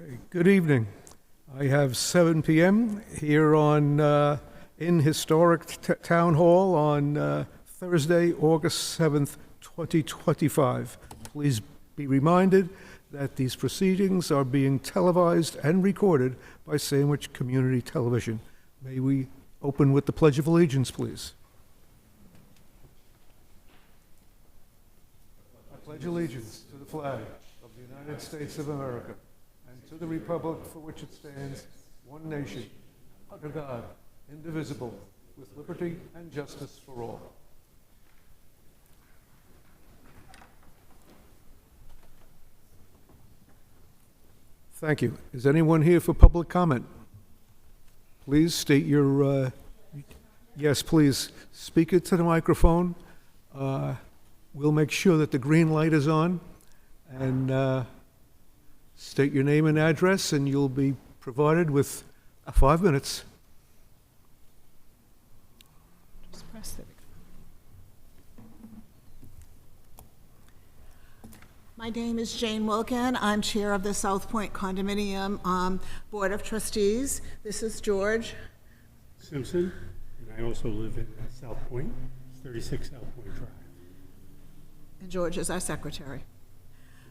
Okay, good evening. I have 7 p.m. here in Historic Town Hall on Thursday, August 7th, 2025. Please be reminded that these proceedings are being televised and recorded by Sandwich Community Television. May we open with the Pledge of Allegiance, please? I pledge allegiance to the flag of the United States of America and to the republic for which it stands, one nation, under God, indivisible, with liberty and justice for all. Thank you. Is anyone here for public comment? Please state your, yes, please speak it to the microphone. We'll make sure that the green light is on, and state your name and address, and you'll be provided with 5 minutes. Just press it. My name is Jane Wilkin. I'm chair of the South Point Condominium Board of Trustees. This is George Simpson, and I also live at South Point, 36 South Point Drive. And George is our secretary.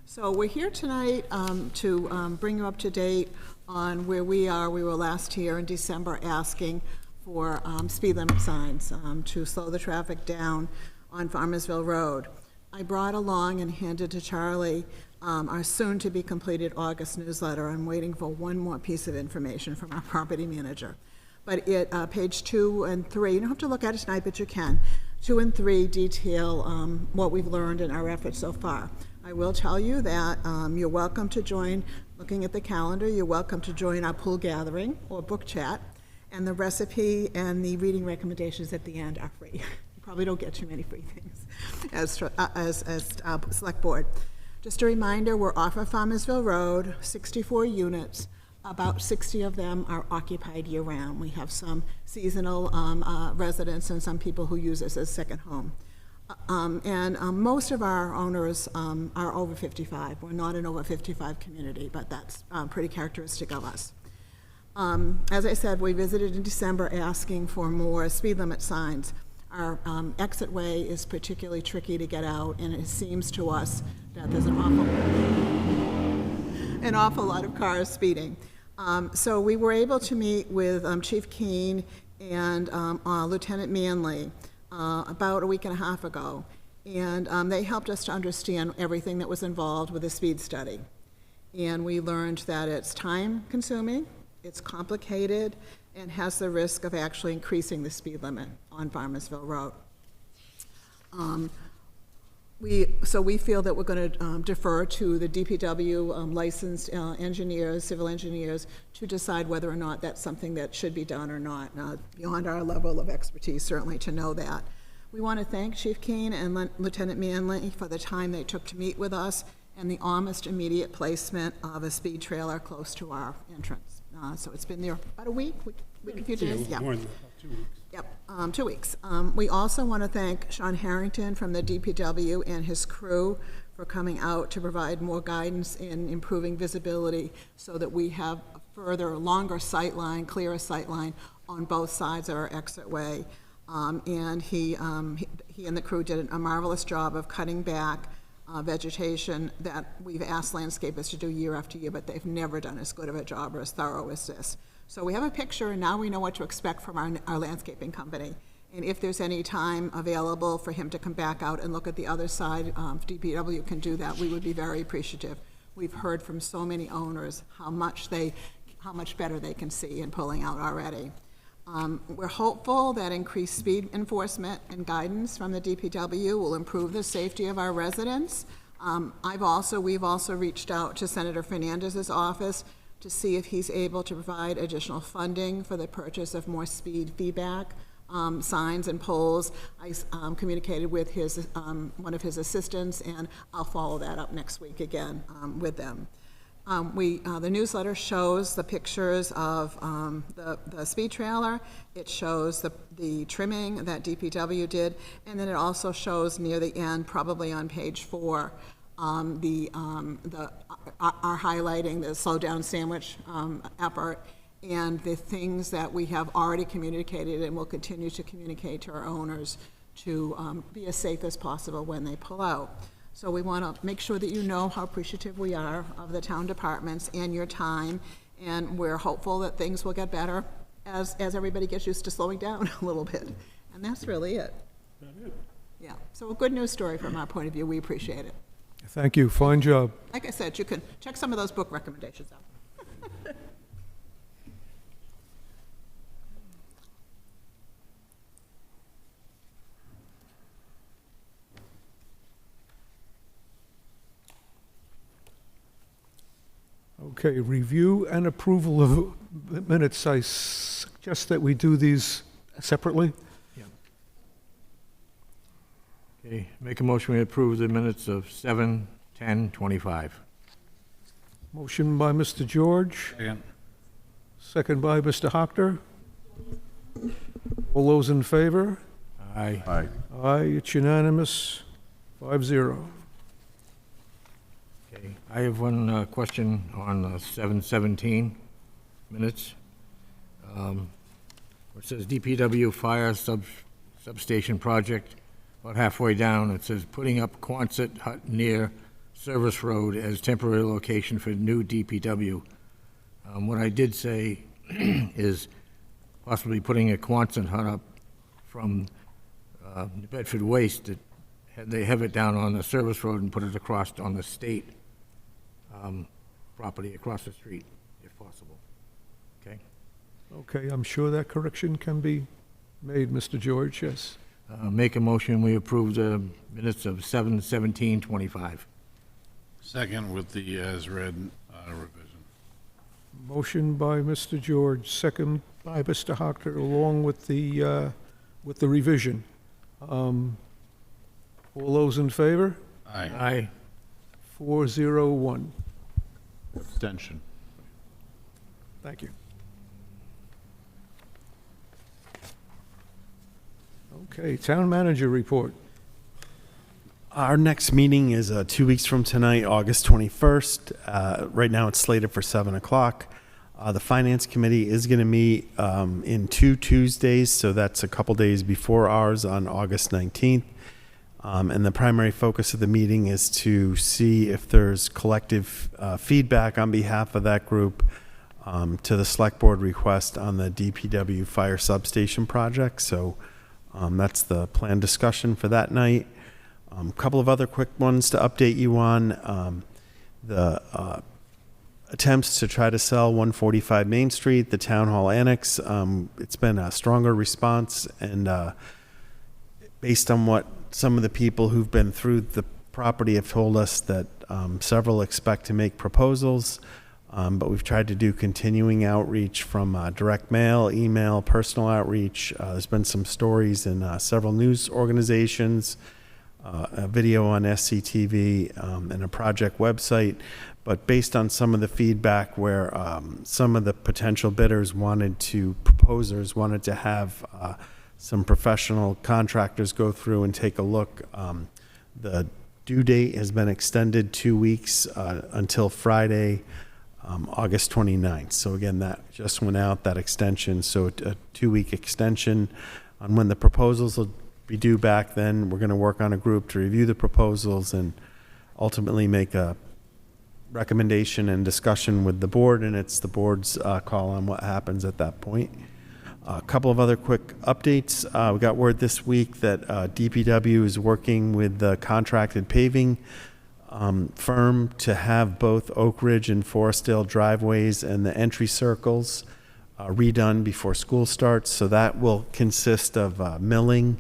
So we're here tonight to bring you up to date on where we are. We were last here in December asking for speed limit signs to slow the traffic down on Farmersville Road. I brought along and handed to Charlie our soon-to-be-completed August newsletter. I'm waiting for one more piece of information from our property manager. But page 2 and 3, you don't have to look at it tonight, but you can. 2 and 3 detail what we've learned in our efforts so far. I will tell you that you're welcome to join, looking at the calendar, you're welcome to join our pool gathering or book chat, and the recipe and the reading recommendations at the end are free. You probably don't get too many free things as select board. Just a reminder, we're off of Farmersville Road, 64 units. About 60 of them are occupied year-round. We have some seasonal residents and some people who use this as second home. Most of our owners are over 55. We're not an over 55 community, but that's pretty characteristic of us. As I said, we visited in December asking for more speed limit signs. Our exit way is particularly tricky to get out, and it seems to us that there's an awful lot of cars speeding. So we were able to meet with Chief Keene and Lieutenant Manley about a week and a half ago, and they helped us to understand everything that was involved with the speed study. And we learned that it's time-consuming, it's complicated, and has the risk of actually increasing the speed limit on Farmersville Road. So we feel that we're going to defer to the DPW licensed engineers, civil engineers, to decide whether or not that's something that should be done or not, beyond our level of expertise, certainly, to know that. We want to thank Chief Keene and Lieutenant Manley for the time they took to meet with us and the almost immediate placement of a speed trailer close to our entrance. So it's been there about a week, a few days. Yeah, more than about 2 weeks. Yep, 2 weeks. We also want to thank Sean Harrington from the DPW and his crew for coming out to provide more guidance in improving visibility so that we have a further, longer sight line, clearer sight line on both sides of our exit way. And he and the crew did a marvelous job of cutting back vegetation that we've asked landscapers to do year after year, but they've never done as good of a job or as thorough as this. So we have a picture, and now we know what to expect from our landscaping company. And if there's any time available for him to come back out and look at the other side, if DPW can do that, we would be very appreciative. We've heard from so many owners how much better they can see in pulling out already. We're hopeful that increased speed enforcement and guidance from the DPW will improve the safety of our residents. We've also reached out to Senator Fernandez's office to see if he's able to provide additional funding for the purchase of more speed feedback signs and poles. I communicated with one of his assistants, and I'll follow that up next week again with them. The newsletter shows the pictures of the speed trailer. It shows the trimming that DPW did, and then it also shows near the end, probably on page 4, the are highlighting the slow down sandwich effort and the things that we have already communicated and will continue to communicate to our owners to be as safe as possible when they pull out. So we want to make sure that you know how appreciative we are of the town departments and your time, and we're hopeful that things will get better as everybody gets used to slowing down a little bit. And that's really it. Yeah, so a good news story from our point of view. We appreciate it. Thank you, fine job. Like I said, you can check some of those book recommendations out. Okay, review and approval of minutes. I suggest that we do these separately. Okay, make a motion we approve the minutes of 7/10/25. Motion by Mr. George, Second. second by Mr. Hockter. All those in favor? Aye. Aye. Aye, it's unanimous, 5-0. Okay, I have one question on 7/17 minutes. It says DPW fire substation project. About halfway down, it says putting up Quonset hut near Service Road as temporary location for new DPW. What I did say is possibly putting a Quonset hut up from New Bedford Waste. They have it down on the Service Road and put it across on the state property across the street, if possible. Okay? Okay, I'm sure that correction can be made, Mr. George, yes. Make a motion, we approve the minutes of 7/17/25. Second with the as-read revision. Motion by Mr. George, second by Mr. Hockter, along with the revision. All those in favor? Aye. Aye. 4-0-1. Abstention. Thank you. Okay, town manager report. Our next meeting is 2 weeks from tonight, August 21st. Right now, it's slated for 7 o'clock. The Finance Committee is going to meet in 2 Tuesdays, so that's a couple days before ours on August 19th. And the primary focus of the meeting is to see if there's collective feedback on behalf of that group to the Select Board request on the DPW fire substation project. So that's the planned discussion for that night. A couple of other quick ones to update you on. The attempts to try to sell 145 Main Street, the Town Hall Annex. It's been a stronger response, and based on what some of the people who've been through the property have told us, that several expect to make proposals, but we've tried to do continuing outreach from direct mail, email, personal outreach. There's been some stories in several news organizations, a video on SCTV, and a project website. But based on some of the feedback where some of the potential bidders proposers wanted to have some professional contractors go through and take a look, the due date has been extended 2 weeks until Friday, August 29th. So again, that just went out, that extension. So a 2-week extension on when the proposals will be due back then. We're going to work on a group to review the proposals and ultimately make a recommendation and discussion with the board, and it's the board's call on what happens at that point. A couple of other quick updates. We got word this week that DPW is working with the contracted paving firm to have both Oak Ridge and Forestdale driveways and the entry circles redone before school starts. So that will consist of milling,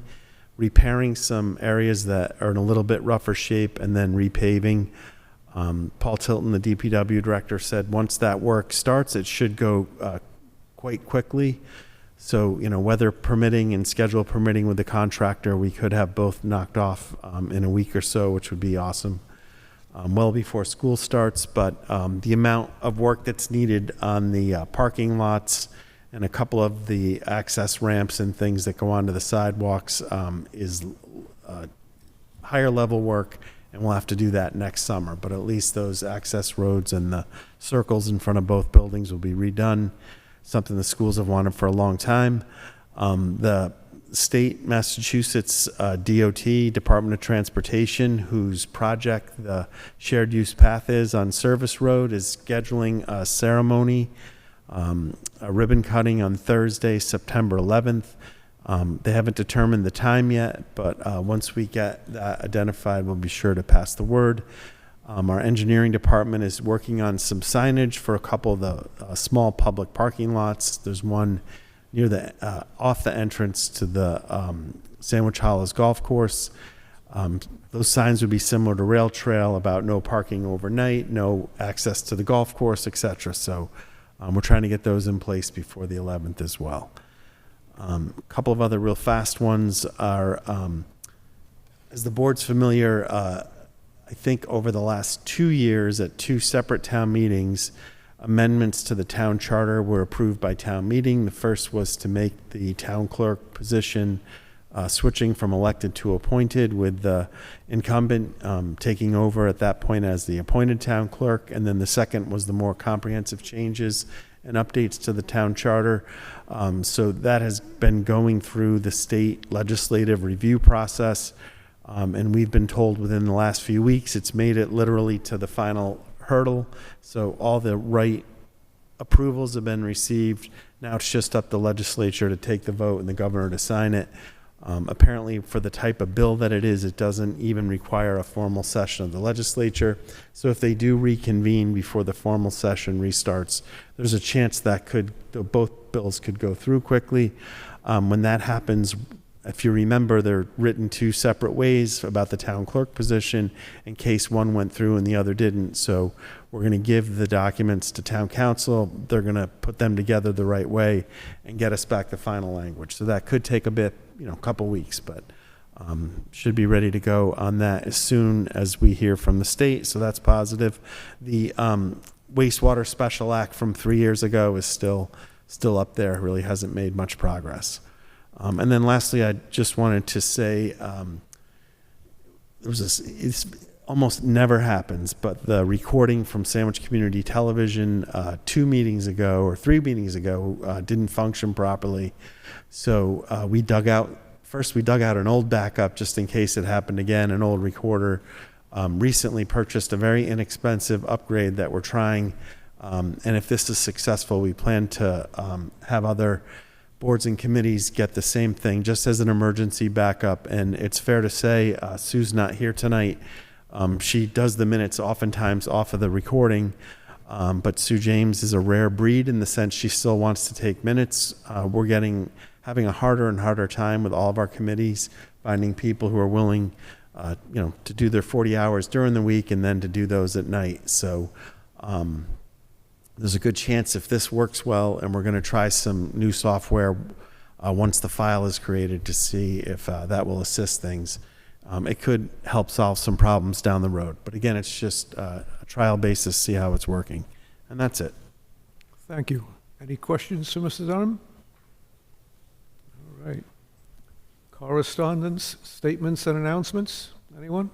repairing some areas that are in a little bit rougher shape, and then repaving. Paul Tilton, the DPW director, said once that work starts, it should go quite quickly. So, weather permitting and schedule permitting with the contractor, we could have both knocked off in a week or so, which would be awesome, well before school starts. But the amount of work that's needed on the parking lots and a couple of the access ramps and things that go onto the sidewalks is higher level work, and we'll have to do that next summer. But at least those access roads and the circles in front of both buildings will be redone, something the schools have wanted for a long time. The state Massachusetts DOT, Department of Transportation, whose project the shared use path is on Service Road, is scheduling a ceremony, a ribbon cutting on Thursday, September 11th. They haven't determined the time yet, but once we get that identified, we'll be sure to pass the word. Our engineering department is working on some signage for a couple of the small public parking lots. There's one near the off the entrance to the Sandwich Hollows Golf Course. Those signs would be similar to Rail Trail about no parking overnight, no access to the golf course, etc. So we're trying to get those in place before the 11th as well. A couple of other real fast ones are, as the board's familiar, I think over the last 2 years at 2 separate town meetings, amendments to the town charter were approved by town meeting. The first was to make the town clerk position switching from elected to appointed, with the incumbent taking over at that point as the appointed town clerk. And then the second was the more comprehensive changes and updates to the town charter. So that has been going through the state legislative review process. And we've been told within the last few weeks it's made it literally to the final hurdle. So all the right approvals have been received. Now it's just up to the legislature to take the vote and the governor to sign it. Apparently, for the type of bill that it is, it doesn't even require a formal session of the legislature. So if they do reconvene before the formal session restarts, there's a chance that both bills could go through quickly. When that happens, if you remember, they're written 2 separate ways about the town clerk position in case one went through and the other didn't. So we're going to give the documents to town council. They're going to put them together the right way and get us back the final language. So that could take a bit, a couple weeks, but should be ready to go on that as soon as we hear from the state. So that's positive. The wastewater special act from 3 years ago is still up there. Really hasn't made much progress. And then lastly, I just wanted to say, it's almost never happens, but the recording from Sandwich Community Television 2 meetings ago or 3 meetings ago didn't function properly. So we dug out an old backup just in case it happened again, an old recorder. Recently purchased a very inexpensive upgrade that we're trying. And if this is successful, we plan to have other boards and committees get the same thing just as an emergency backup. And it's fair to say, Sue's not here tonight. She does the minutes oftentimes off of the recording, but Sue James is a rare breed in the sense she still wants to take minutes. We're having a harder and harder time with all of our committees, finding people who are willing, to do their 40 hours during the week and then to do those at night. So there's a good chance if this works well, and we're going to try some new software once the file is created to see if that will assist things. It could help solve some problems down the road. But again, it's just a trial basis, see how it's working. And that's it. Thank you. Any questions for Mr. Dunham? All right. Correspondence, statements, and announcements? Anyone?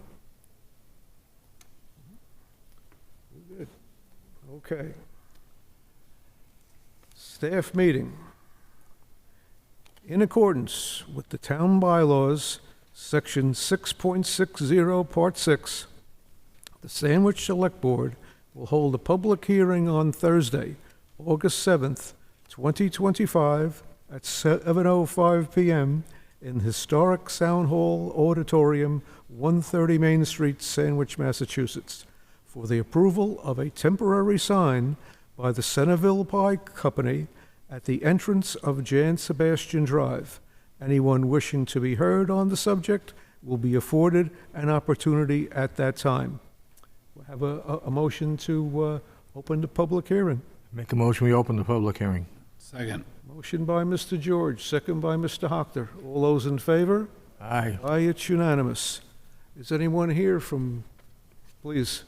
Good. Okay. Staff meeting. In accordance with the town bylaws, Section 6.60, Part 6, the Sandwich Select Board will hold a public hearing on Thursday, August 7th, 2025, at 7:05 p.m. in Historic Sound Hall Auditorium, 130 Main Street, Sandwich, Massachusetts, for the approval of a temporary sign by the Centerville Pie Company at the entrance of Jan Sebastian Drive. Anyone wishing to be heard on the subject will be afforded an opportunity at that time. We have a motion to open the public hearing. Make a motion, we open the public hearing. Second. Motion by Mr. George, second by Mr. Hockter. All those in favor? Aye. Aye, it's unanimous. Is anyone here from, please?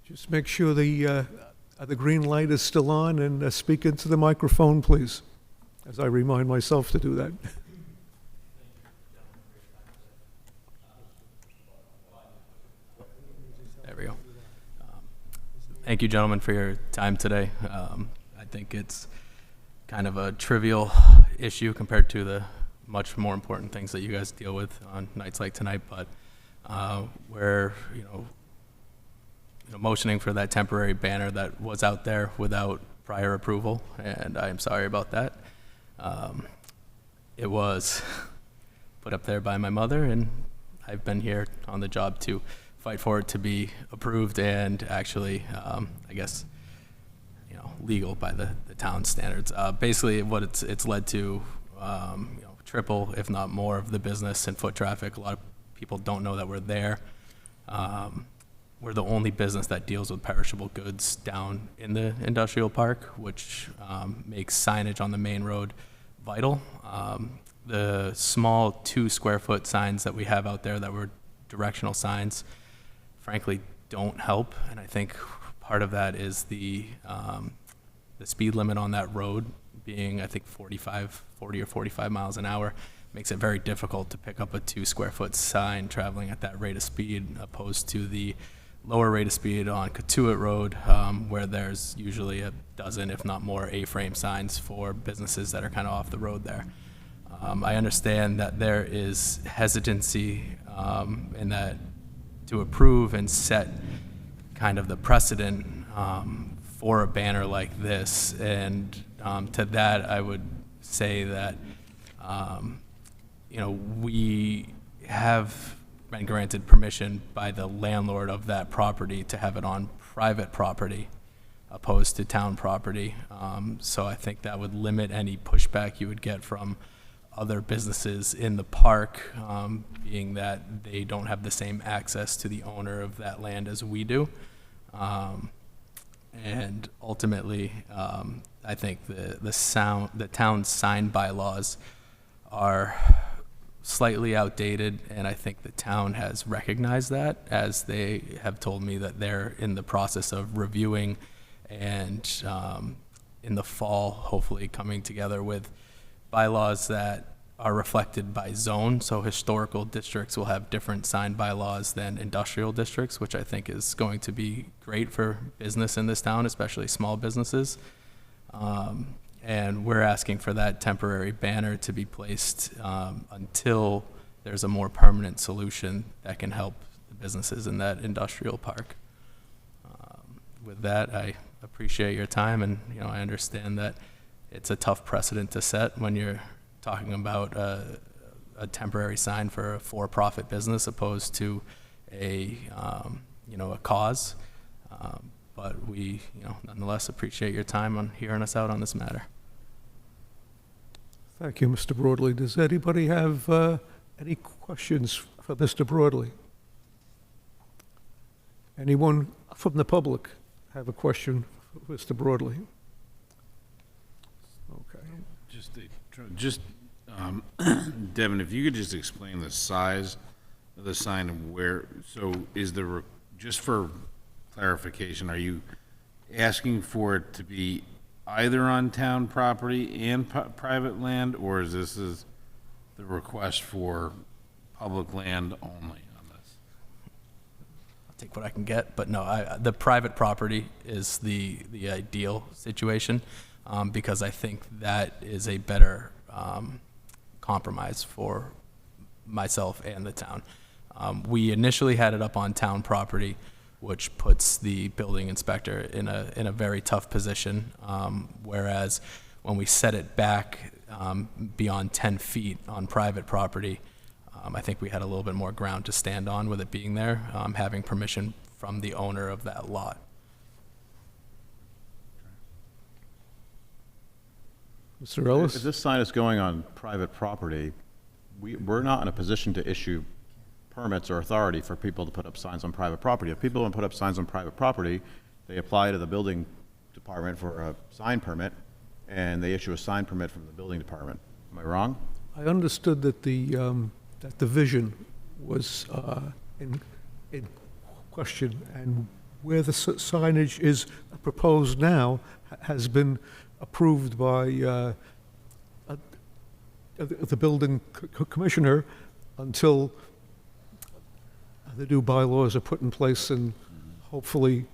Just make sure the green light is still on and speak into the microphone, please. as I remind myself to do that. There we go. Thank you, gentlemen, for your time today. I think it's kind of a trivial issue compared to the much more important things that you guys deal with on nights like tonight, but we're, motioning for that temporary banner that was out there without prior approval, and I am sorry about that. It was put up there by my mother, and I've been here on the job to fight for it to be approved and actually, I guess, legal by the town standards. Basically, what it's led to, triple, if not more, of the business and foot traffic. A lot of people don't know that we're there. We're the only business that deals with perishable goods down in the industrial park, which makes signage on the main road vital. The small 2 square foot signs that we have out there that were directional signs, frankly, don't help. And I think part of that is the speed limit on that road being, I think, 40 or 45 miles an hour makes it very difficult to pick up a 2 square foot sign traveling at that rate of speed, opposed to the lower rate of speed on Katuitt Road, where there's usually a dozen, if not more, A-frame signs for businesses that are kind of off the road there. I understand that there is hesitancy in that to approve and set kind of the precedent for a banner like this, and to that I would say that we have been granted permission by the landlord of that property to have it on private property opposed to town property. So I think that would limit any pushback you would get from other businesses in the park, being that they don't have the same access to the owner of that land as we do. And ultimately, I think the town's sign bylaws are slightly outdated, and I think the town has recognized that, as they have told me that they're in the process of reviewing and in the fall, hopefully coming together with bylaws that are reflected by zone. So historical districts will have different sign bylaws than industrial districts, which I think is going to be great for business in this town, especially small businesses. And we're asking for that temporary banner to be placed until there's a more permanent solution that can help the businesses in that industrial park. With that, I appreciate your time, and I understand that it's a tough precedent to set when you're talking about a temporary sign for a for-profit business opposed to a cause. But we, nonetheless appreciate your time on hearing us out on this matter. Thank you, Mr. Broadley. Does anybody have any questions for Mr. Broadley? Anyone from the public have a question for Mr. Broadley? Okay. Devin, if you could just explain the size of the sign and where, so is just for clarification, are you asking for it to be either on town property and private land, or is this the request for public land only on this? I'll take what I can get, but no, the private property is the ideal situation, because I think that is a better compromise for myself and the town. We initially had it up on town property, which puts the building inspector in a very tough position, whereas when we set it back beyond 10 feet on private property, I think we had a little bit more ground to stand on with it being there, having permission from the owner of that lot. Mr. Ellis? If this sign is going on private property, we're not in a position to issue permits or authority for people to put up signs on private property. If people want to put up signs on private property, they apply to the building department for a sign permit, and they issue a sign permit from the building department. Am I wrong? I understood that the vision was in question, and where the signage is proposed now has been approved by the building commissioner until the new bylaws are put in place, and hopefully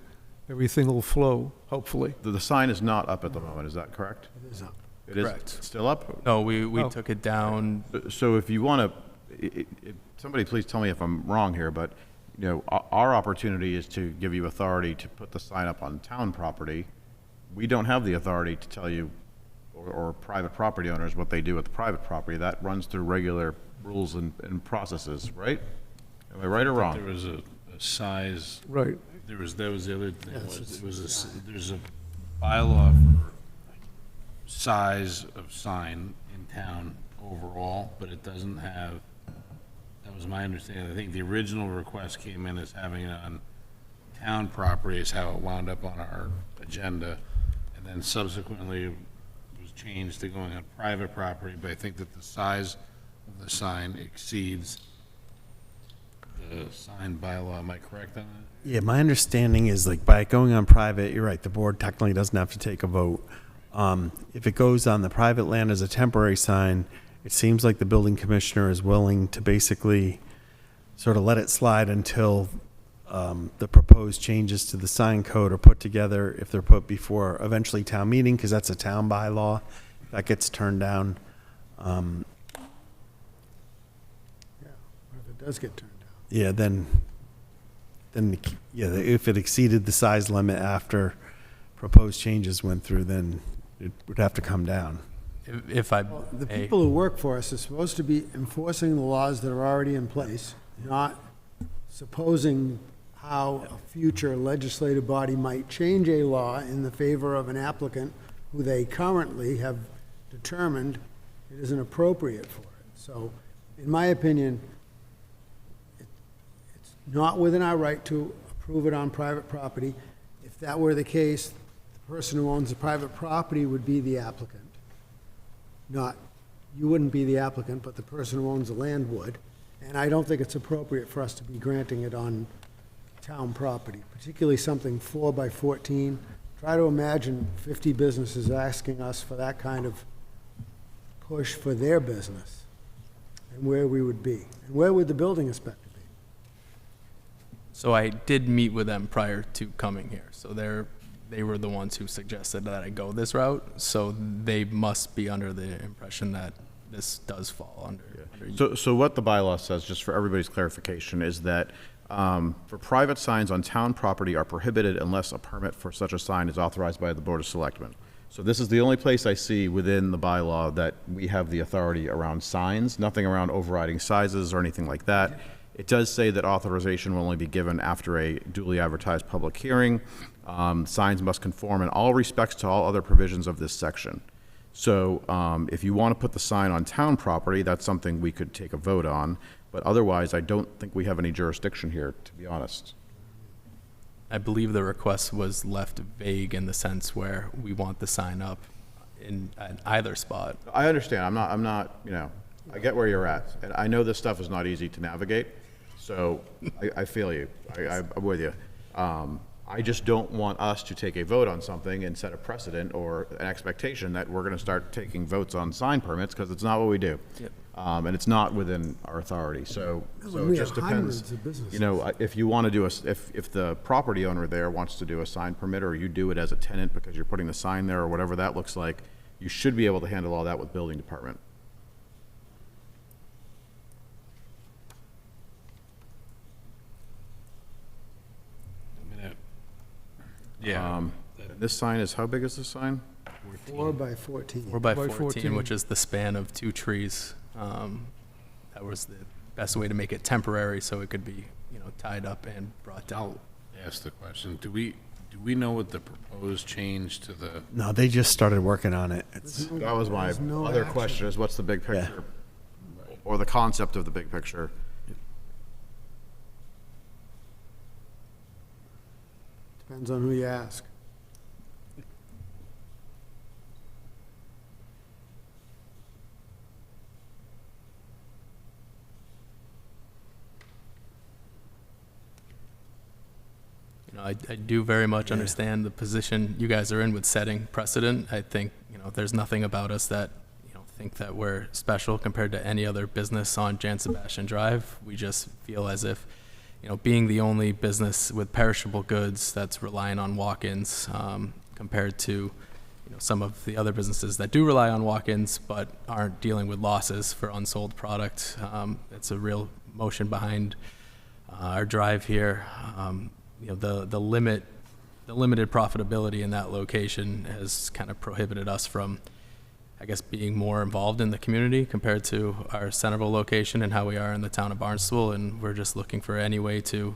everything will flow, hopefully. The sign is not up at the moment, is that correct? It is up. It is Correct. still up? No, we Oh. took it down. So if you want to, somebody please tell me if I'm wrong here, but, you know, our opportunity is to give you authority to put the sign up on town property. We don't have the authority to tell you, or private property owners, what they do with the private property. That runs through regular rules and processes, right? Am I right or There wrong? was a size, Right. that was the other thing, there's a bylaw for size of sign in town overall, but it doesn't have, that was my understanding. I think the original request came in as having it on town property is how it wound up on our agenda. And then subsequently it was changed to going on private property, but I think that the size of the sign exceeds the sign bylaw. Am I correct on that? Yeah, my understanding is like by going on private, you're right, the board technically doesn't have to take a vote. If it goes on the private land as a temporary sign, it seems like the building commissioner is willing to basically sort of let it slide until the proposed changes to the sign code are put together, if they're put before eventually town meeting, because that's a town bylaw, that gets turned down. What if it does get turned down? Yeah, then, yeah, if it exceeded the size limit after proposed changes went through, then it would have to come down. If I Well, the may. people who work for us are supposed to be enforcing the laws that are already in place, not supposing how a future legislative body might change a law in the favor of an applicant who they currently have determined it isn't appropriate for it. So, in my opinion, it's not within our right to approve it on private property. If that were the case, the person who owns the private property would be the applicant. Not, you wouldn't be the applicant, but the person who owns the land would. And I don't think it's appropriate for us to be granting it on town property, particularly something 4 by 14. Try to imagine 50 businesses asking us for that kind of push for their business, and where we would be. And where would the building inspector be? So I did meet with them prior to coming here. So they were the ones who suggested that I go this route. So they must be under the impression that this does fall under. So what the bylaw says, just for everybody's clarification, is that for private signs on town property are prohibited unless a permit for such a sign is authorized by the Board of Selectmen. So this is the only place I see within the bylaw that we have the authority around signs, nothing around overriding sizes or anything like that. It does say that authorization will only be given after a duly advertised public hearing. Signs must conform in all respects to all other provisions of this section. So if you want to put the sign on town property, that's something we could take a vote on. But otherwise, I don't think we have any jurisdiction here, to be honest. I believe the request was left vague in the sense where we want the sign up in at either spot. I understand. I'm not, I get where you're at. And I know this stuff is not easy to navigate, so I feel you. I'm with you. I just don't want us to take a vote on something and set a precedent or an expectation that we're gonna start taking votes on sign permits, because it's not what we do. Yep. And it's not within our authority, so it We just have depends. hundreds of businesses. If you want to do if the property owner there wants to do a sign permit, or you do it as a tenant because you're putting the sign there, or whatever that looks like, you should be able to handle all that with building department. Yeah. This sign is, how big is this sign? 4 by 14. 4 by By 14, 14. which is the span of 2 trees. That was the best way to make it temporary, so it could be, tied up and brought down. I'll ask the question. Do we know what the proposed change to the, No, they just started working on it. It's, That was my There's no other action. question, is what's the big picture? Or the concept of the big picture? Depends on who you ask. I do very much understand the position you guys are in with setting precedent. I think, there's nothing about us that, think that we're special compared to any other business on Jan Sebastian Drive. We just feel as if, being the only business with perishable goods that's relying on walk-ins, compared to, some of the other businesses that do rely on walk-ins but aren't dealing with losses for unsold product. It's a real motion behind our drive here. The limited profitability in that location has kind of prohibited us from, I guess, being more involved in the community compared to our Centerville location and how we are in the town of Barnstable. And we're just looking for any way to,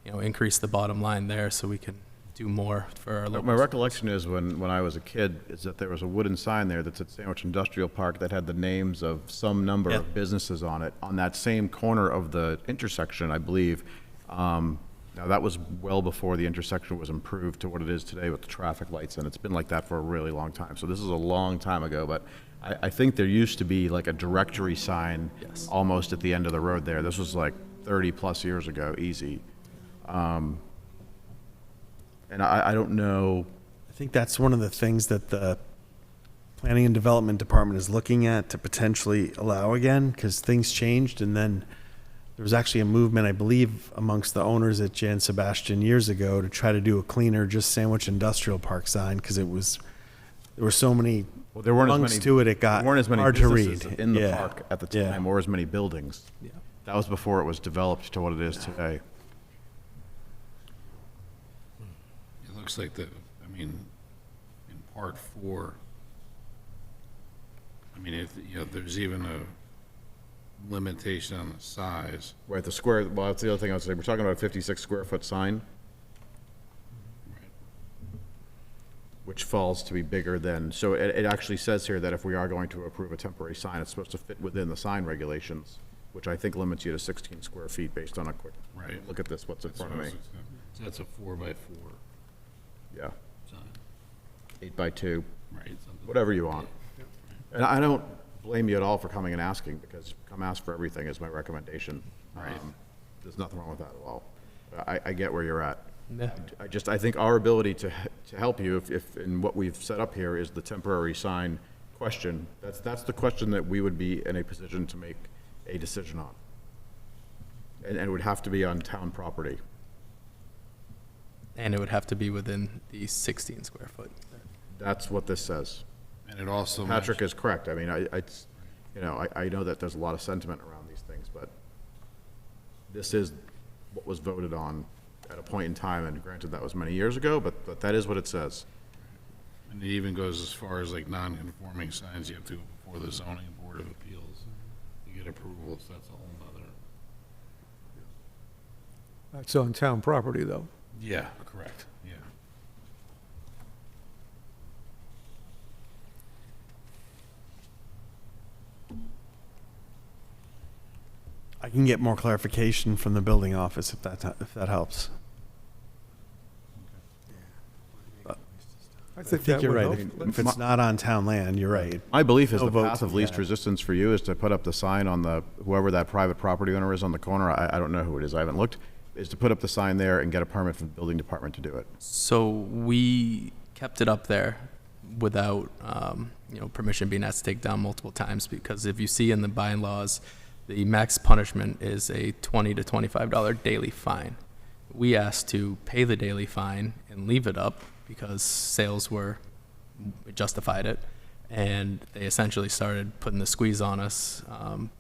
increase the bottom line there so we can do more for our locals. My recollection is when I was a kid, is that there was a wooden sign there that said Sandwich Industrial Park that had the names of some number of businesses on it, on that same corner of the intersection, I believe. Now, that was well before the intersection was improved to what it is today with the traffic lights, and it's been like that for a really long time. So this is a long time ago, but I think there used to be like a directory sign almost at the end of the road there. This was like 30-plus years ago, easy. And I don't know. I think that's one of the things that the Planning and Development Department is looking at to potentially allow again, because things changed, and then there was actually a movement, I believe, amongst the owners at Jan Sebastian years ago to try to do a cleaner, just Sandwich Industrial Park sign, because there were so many There weren't as rungs many, to it, it got there weren't as many hard to businesses read. in the Yeah. park at the Yeah. time, or as many buildings. Yeah. That was before it was developed to what it is today. It looks like in part 4, there's even a limitation on the size. Right, the square, well, that's the other thing I would say. We're talking about a 56 square foot sign, which falls to be bigger than, so it actually says here that if we are going to approve a temporary sign, it's supposed to fit within the sign regulations, which I think limits you to 16 square feet based on a quick Right. look at this, what's in front of me. So that's a 4x4 Yeah, sign, 8x2, right? Something. whatever you want. And I don't blame you at all for coming and asking, because come ask for everything is my recommendation. Right. There's nothing wrong with that at all. I get where you're at. Yeah. I think our ability to help you, if, in what we've set up here is the temporary sign question, that's the question that we would be in a position to make a decision on. And it would have to be on town property. And it would have to be within the 16 square foot. That's what this says. And it also. Patrick is correct. I mean, I know that there's a lot of sentiment around these things, but this is what was voted on at a point in time, and granted, that was many years ago, but that is what it says. And it even goes as far as like non-conforming signs, you have to go before the zoning board of appeals to get approval, so that's a whole nother. That's on town property, though. Yeah, correct, yeah. I can get more clarification from the building office if that helps. I I think think that you're would right. help. If it's not on town land, you're right. My belief is No the vote path to of the least ad. resistance for you is to put up the sign on whoever that private property owner is on the corner. I don't know who it is, I haven't looked, is to put up the sign there and get a permit from the building department to do it. So we kept it up there without, permission being asked to take down multiple times, because if you see in the bylaws, the max punishment is a $20 to $25 daily fine. We asked to pay the daily fine and leave it up because sales justified it, and they essentially started putting the squeeze on us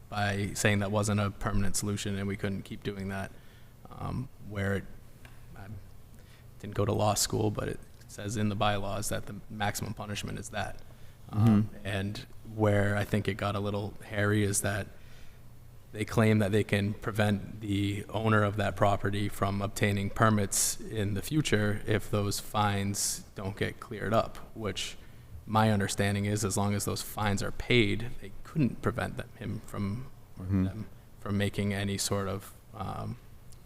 by saying that wasn't a permanent solution and we couldn't keep doing that. I didn't go to law school, but it says in the bylaws that the maximum punishment is that. And where I think it got a little hairy is that they claim that they can prevent the owner of that property from obtaining permits in the future if those fines don't get cleared up, which my understanding is as long as those fines are paid, they couldn't prevent him from making any sort of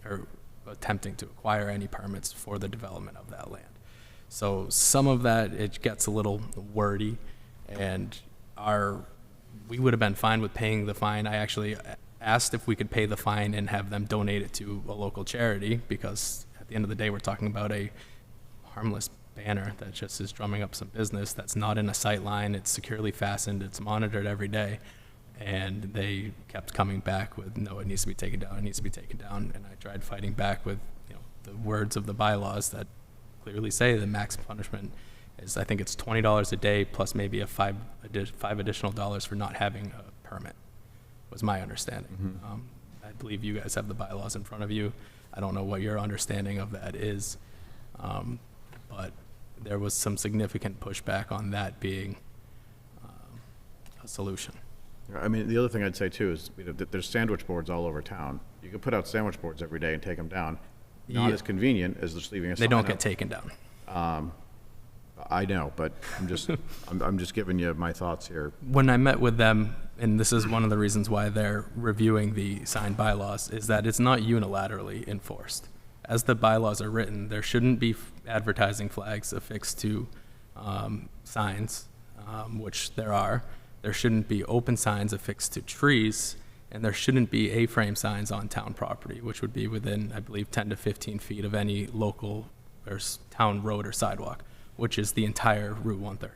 or attempting to acquire any permits for the development of that land. So some of that, it gets a little wordy, and we would have been fine with paying the fine. I actually asked if we could pay the fine and have them donate it to a local charity, because at the end of the day, we're talking about a harmless banner that just is drumming up some business that's not in a sight line, it's securely fastened, it's monitored every day. And they kept coming back with, no, it needs to be taken down, it needs to be taken down. And I tried fighting back with, the words of the bylaws that clearly say the max punishment is, I think it's $20 a day plus maybe five additional dollars for not having a permit, was my understanding. I believe you guys have the bylaws in front of you. I don't know what your understanding of that is, but there was some significant pushback on that being a solution. I mean, the other thing I'd say too is, that there's sandwich boards all over town. You could put out sandwich boards every day and take them down. Not Yeah. as convenient as just leaving a sign They don't up. get taken down. I know, but I'm just giving you my thoughts here. When I met with them, and this is one of the reasons why they're reviewing the sign bylaws, is that it's not unilaterally enforced. As the bylaws are written, there shouldn't be advertising flags affixed to signs, which there are. There shouldn't be open signs affixed to trees, and there shouldn't be A-frame signs on town property, which would be within, I believe, 10 to 15 feet of any local or town road or sidewalk, which is the entire Route 130.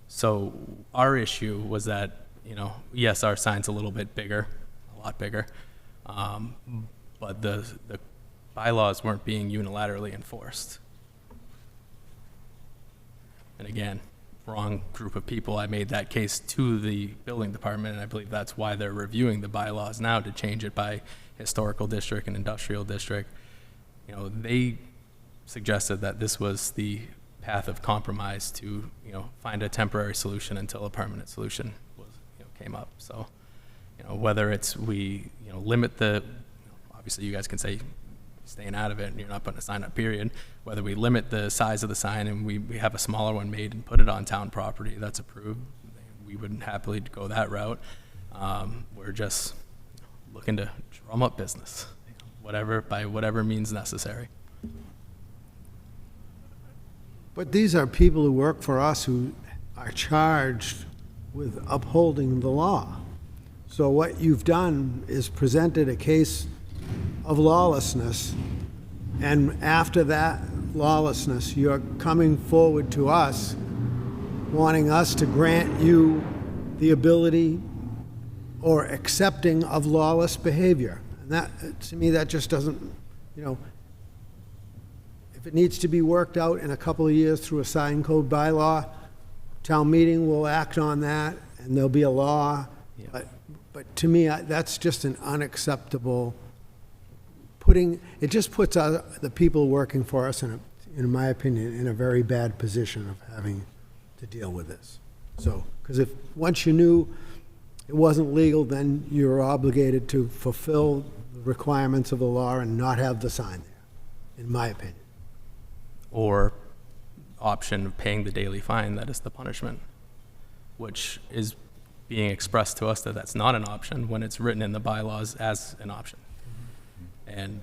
So our issue was that, yes, our sign's a little bit bigger, a lot bigger, but the bylaws weren't being unilaterally enforced. And again, wrong group of people. I made that case to the building department, and I believe that's why they're reviewing the bylaws now to change it by historical district and industrial district. They suggested that this was the path of compromise to, find a temporary solution until a permanent solution was, came up. So, whether it's we, limit the, obviously you guys can say staying out of it and you're not putting a sign up, period. Whether we limit the size of the sign and we have a smaller one made and put it on town property that's approved, we would happily go that route. We're just looking to drum up business, by whatever means necessary. But these are people who work for us who are charged with upholding the law. So what you've done is presented a case of lawlessness, and after that lawlessness, you're coming forward to us, wanting us to grant you the ability or accepting of lawless behavior. And that, to me, that just doesn't, if it needs to be worked out in a couple of years through a sign code bylaw, town meeting will act on that, and there'll be a law. Yeah. But to me, that's just an unacceptable it just puts the people working for us, in my opinion, in a very bad position of having to deal with this. So, because if once you knew it wasn't legal, then you're obligated to fulfill the requirements of the law and not have the sign there, in my opinion. Or option of paying the daily fine, that is the punishment, which is being expressed to us that that's not an option when it's written in the bylaws as an option. And,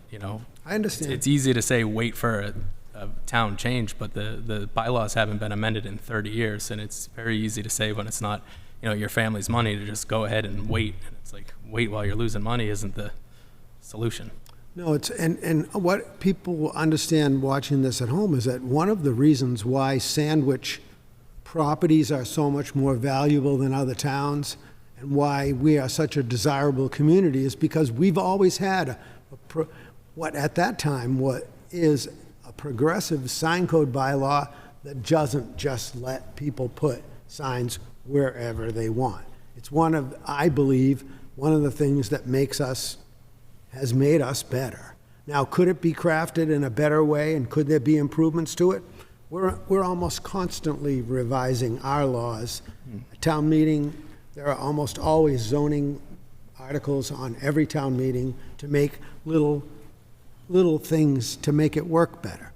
I understand. It's easy to say wait for a town change, but the bylaws haven't been amended in 30 years, and it's very easy to say when it's not, your family's money to just go ahead and wait. And it's like, wait while you're losing money isn't the solution. No, and what people will understand watching this at home is that one of the reasons why Sandwich properties are so much more valuable than other towns and why we are such a desirable community is because we've always had what at that time is a progressive sign code bylaw that doesn't just let people put signs wherever they want. It's I believe, one of the things that has made us better. Now, could it be crafted in a better way, and could there be improvements to it? We're almost constantly revising our laws. At town meeting, there are almost always zoning articles on every town meeting to make little things to make it work better.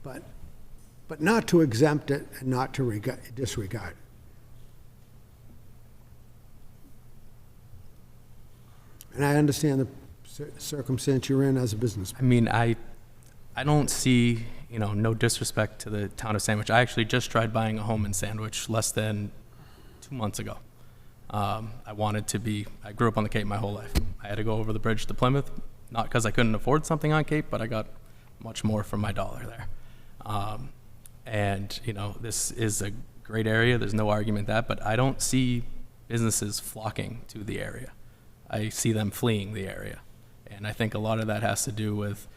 But not to exempt it and not to disregard it. And I understand the circumstance you're in as a business. I mean, I don't see, no disrespect to the town of Sandwich. I actually just tried buying a home in Sandwich less than 2 months ago. I grew up on the Cape my whole life. I had to go over the bridge to Plymouth, not because I couldn't afford something on Cape, but I got much more for my dollar there. And, you know, this is a great area, there's no argument that, but I don't see businesses flocking to the area. I see them fleeing the area. And I think a lot of that has to do with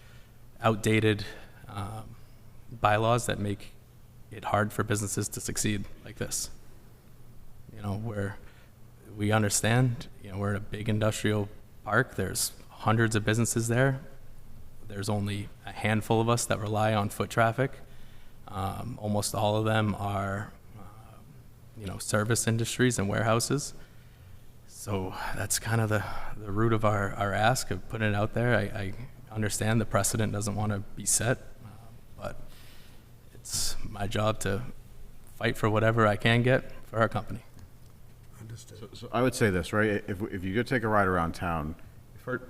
outdated bylaws that make it hard for businesses to succeed like this. You know, where we understand, you know, we're in a big industrial park, there's hundreds of businesses there. There's only a handful of us that rely on foot traffic. Almost all of them are, you know, service industries and warehouses. So that's kind of the root of our ask of putting it out there. I understand the precedent doesn't want to be set, but it's my job to fight for whatever I can get for our company. So I would say this, right? If you go take a ride around town,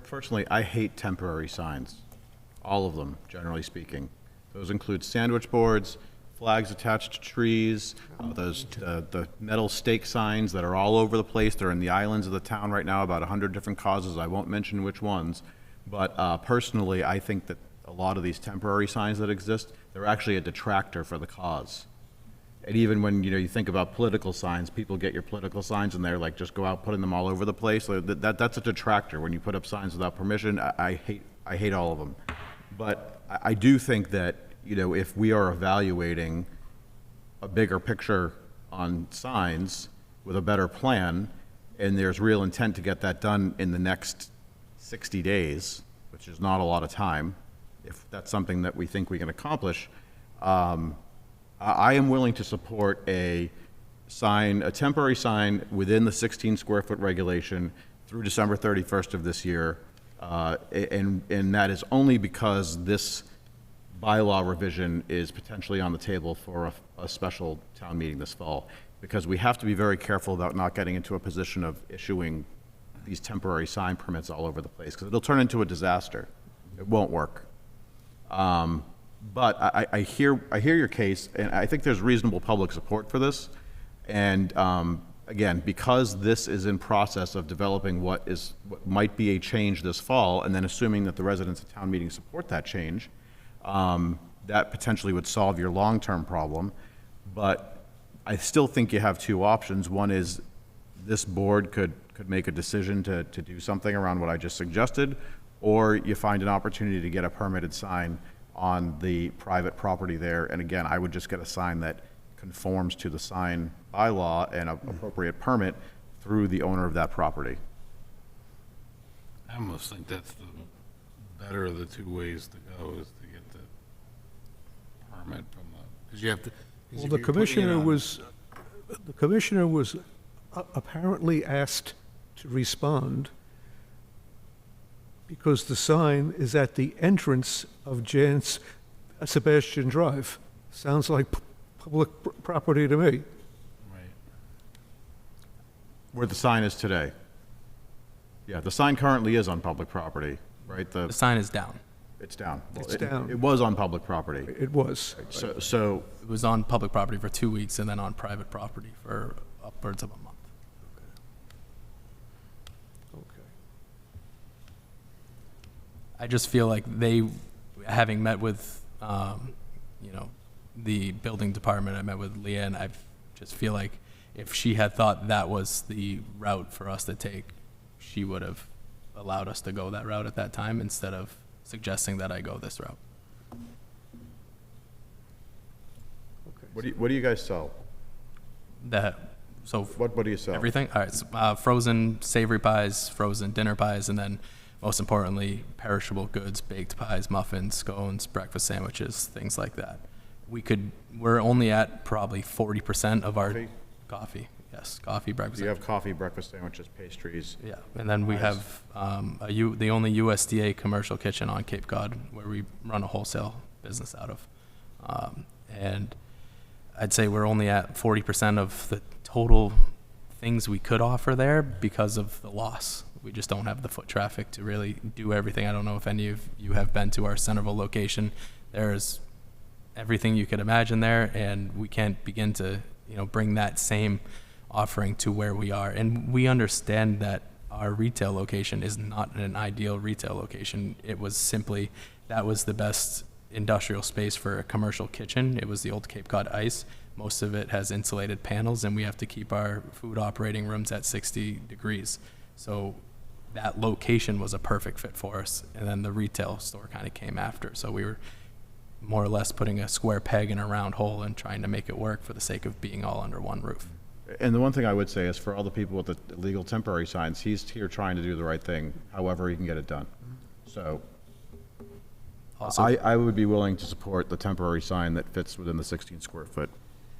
personally, I hate temporary signs. All of them, generally speaking. Those include sandwich boards, flags attached to trees, the metal stake signs that are all over the place. They're in the islands of the town right now, about 100 different causes. I won't mention which ones. But personally, I think that a lot of these temporary signs that exist, they're actually a detractor for the cause. And even when, you know, you think about political signs, people get your political signs and they're like, just go out putting them all over the place. So that's a detractor. When you put up signs without permission, I hate all of them. But I do think that, you know, if we are evaluating a bigger picture on signs with a better plan, and there's real intent to get that done in the next 60 days, which is not a lot of time, if that's something that we think we can accomplish, I am willing to support a temporary sign within the 16 square foot regulation through December 31st of this year. And that is only because this bylaw revision is potentially on the table for a special town meeting this fall. Because we have to be very careful about not getting into a position of issuing these temporary sign permits all over the place, because it'll turn into a disaster. It won't work. But I hear your case, and I think there's reasonable public support for this. And again, because this is in process of developing what might be a change this fall, and then assuming that the residents of town meeting support that change, that potentially would solve your long-term problem. But I still think you have two options. One is this board could make a decision to do something around what I just suggested, or you find an opportunity to get a permitted sign on the private property there. And again, I would just get a sign that conforms to the sign bylaw and an appropriate permit through the owner of that property. I almost think that's the better of the two ways to go, is to get the permit from because you have to. 'cause Well, if the you're putting it commissioner was apparently asked to respond because the sign is at the entrance of Sebastian Drive. Sounds like public property to me. Right. Where the sign is today. Yeah, the sign currently is on public property, right? The sign is down. It's down. Well, It's down. It was on public property. It was. So It was on public property for 2 weeks and then on private property for upwards of a month. Okay. I just feel like having met with, you know, the building department, I met with Leanne, I just feel like if she had thought that was the route for us to take, she would have allowed us to go that route at that time instead of suggesting that I go this route. what do you guys sell? So What do you sell? everything? All right, so, frozen savory pies, frozen dinner pies, and then most importantly, perishable goods, baked pies, muffins, scones, breakfast sandwiches, things like that. We're only at probably 40% of our Coffee? coffee. Yes, coffee, breakfast. You have coffee, breakfast sandwiches, pastries. Yeah, and then we have the only USDA commercial kitchen on Cape Cod where we run a wholesale business out of. And I'd say we're only at 40% of the total things we could offer there because of the loss. We just don't have the foot traffic to really do everything. I don't know if any of you have been to our Centerville location. There's everything you could imagine there, and we can't begin to, you know, bring that same offering to where we are. And we understand that our retail location is not an ideal retail location. It was simply, that was the best industrial space for a commercial kitchen. It was the old Cape Cod Ice. Most of it has insulated panels, and we have to keep our food operating rooms at 60 degrees. So that location was a perfect fit for us. And then the retail store kind of came after. So we were more or less putting a square peg in a round hole and trying to make it work for the sake of being all under one roof. And the one thing I would say is for all the people with the illegal temporary signs, he's here trying to do the right thing, however he can get it done. So Also, I would be willing to support the temporary sign that fits within the 16 square foot.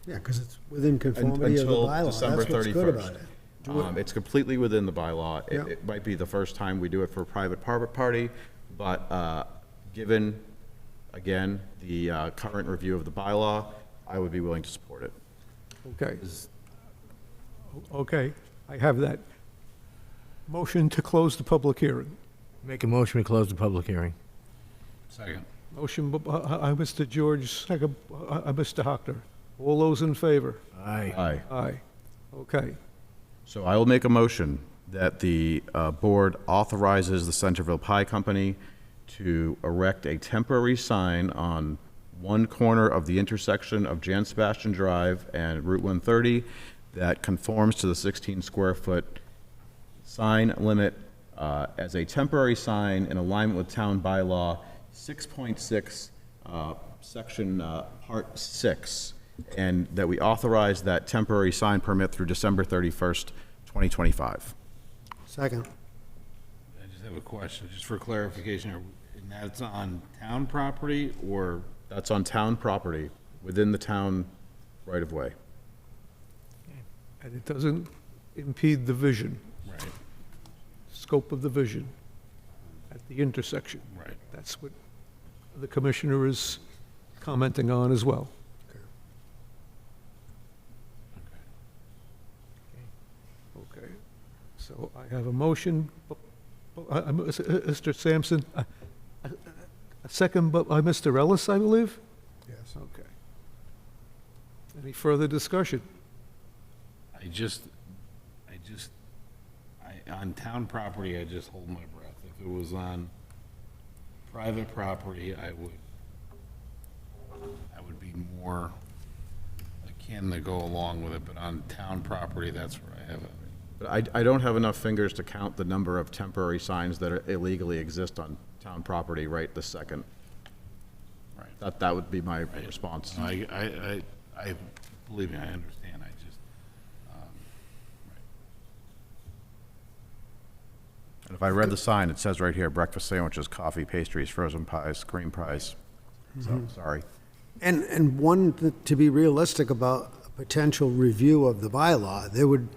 Yeah, because it's within conformity of the Until bylaw. December That's what's good 31st. about it. It's completely within the bylaw. Yeah. It might be the first time we do it for a private party, but given, again, the current review of the bylaw, I would be willing to support it. Okay. Okay, I have that. Motion to close the public hearing. Make a motion, we close the public hearing. Second. Motion by Mr. George, second by Mr. Hockner. All those in favor? Aye. Aye. Aye. Okay. So I will make a motion that the board authorizes the Centerville Pie Company to erect a temporary sign on one corner of the intersection of Jan Sebastian Drive and Route 130 that conforms to the 16 square foot sign limit as a temporary sign in alignment with town bylaw 6.6, section part 6, and that we authorize that temporary sign permit through December 31st, 2025. Second. I just have a question, just for clarification, and that's on town property or? That's on town property, within the town right-of-way. And it doesn't impede the vision, Right, scope of the vision at the intersection. right. That's what the commissioner is commenting on as well. Okay, so I have a motion, Mr. Sampson, a second by Mr. Ellis, I believe? Yes. Okay. Any further discussion? On town property, I just hold my breath. If it was on private property, I would be more akin to go along with it, but on town property, that's where I have it. But I don't have enough fingers to count the number of temporary signs that are illegally exist on town property right this second. Right. That would be my response. I believe me, I understand, I just, right. And if I read the sign, it says right here, breakfast sandwiches, coffee, pastries, frozen pies, cream pies. So, sorry. And one, to be realistic about a potential review of the bylaw, there would,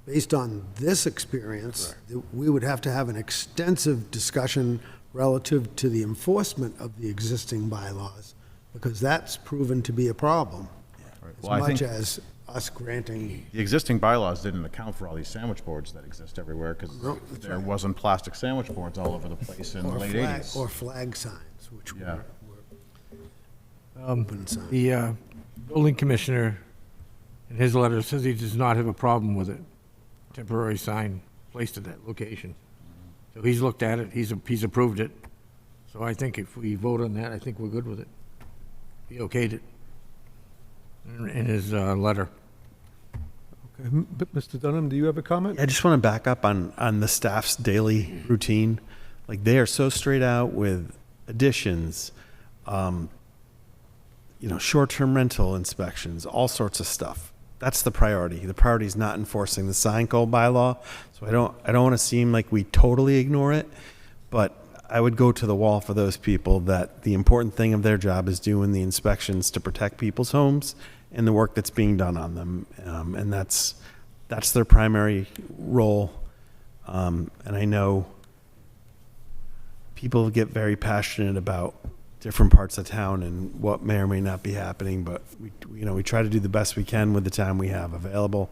based on this experience, we would have to have an extensive discussion relative to the enforcement of the existing bylaws, because that's proven to be a problem, as Well, I much think as us granting. the existing bylaws didn't account for all these sandwich boards that exist everywhere, because No, that's there right. wasn't plastic sandwich boards all over the place in the late flag- 80s. Or flag signs, which Yeah. were open signs. The building commissioner, in his letter, says he does not have a problem with it. Temporary sign placed at that location. So he's looked at it, he's approved it. So I think if we vote on that, I think we're good with it. He okayed it in his letter. Okay, Mr. Dunham, do you have a comment? I just want to back up on the staff's daily routine. Like, they are so straight out with additions, short-term rental inspections, all sorts of stuff. That's the priority. The priority is not enforcing the sign code bylaw. So I don't want to seem like we totally ignore it, but I would go to the wall for those people that the important thing of their job is doing the inspections to protect people's homes and the work that's being done on them. And that's their primary role. And I know people get very passionate about different parts of town and what may or may not be happening, but we try to do the best we can with the time we have available.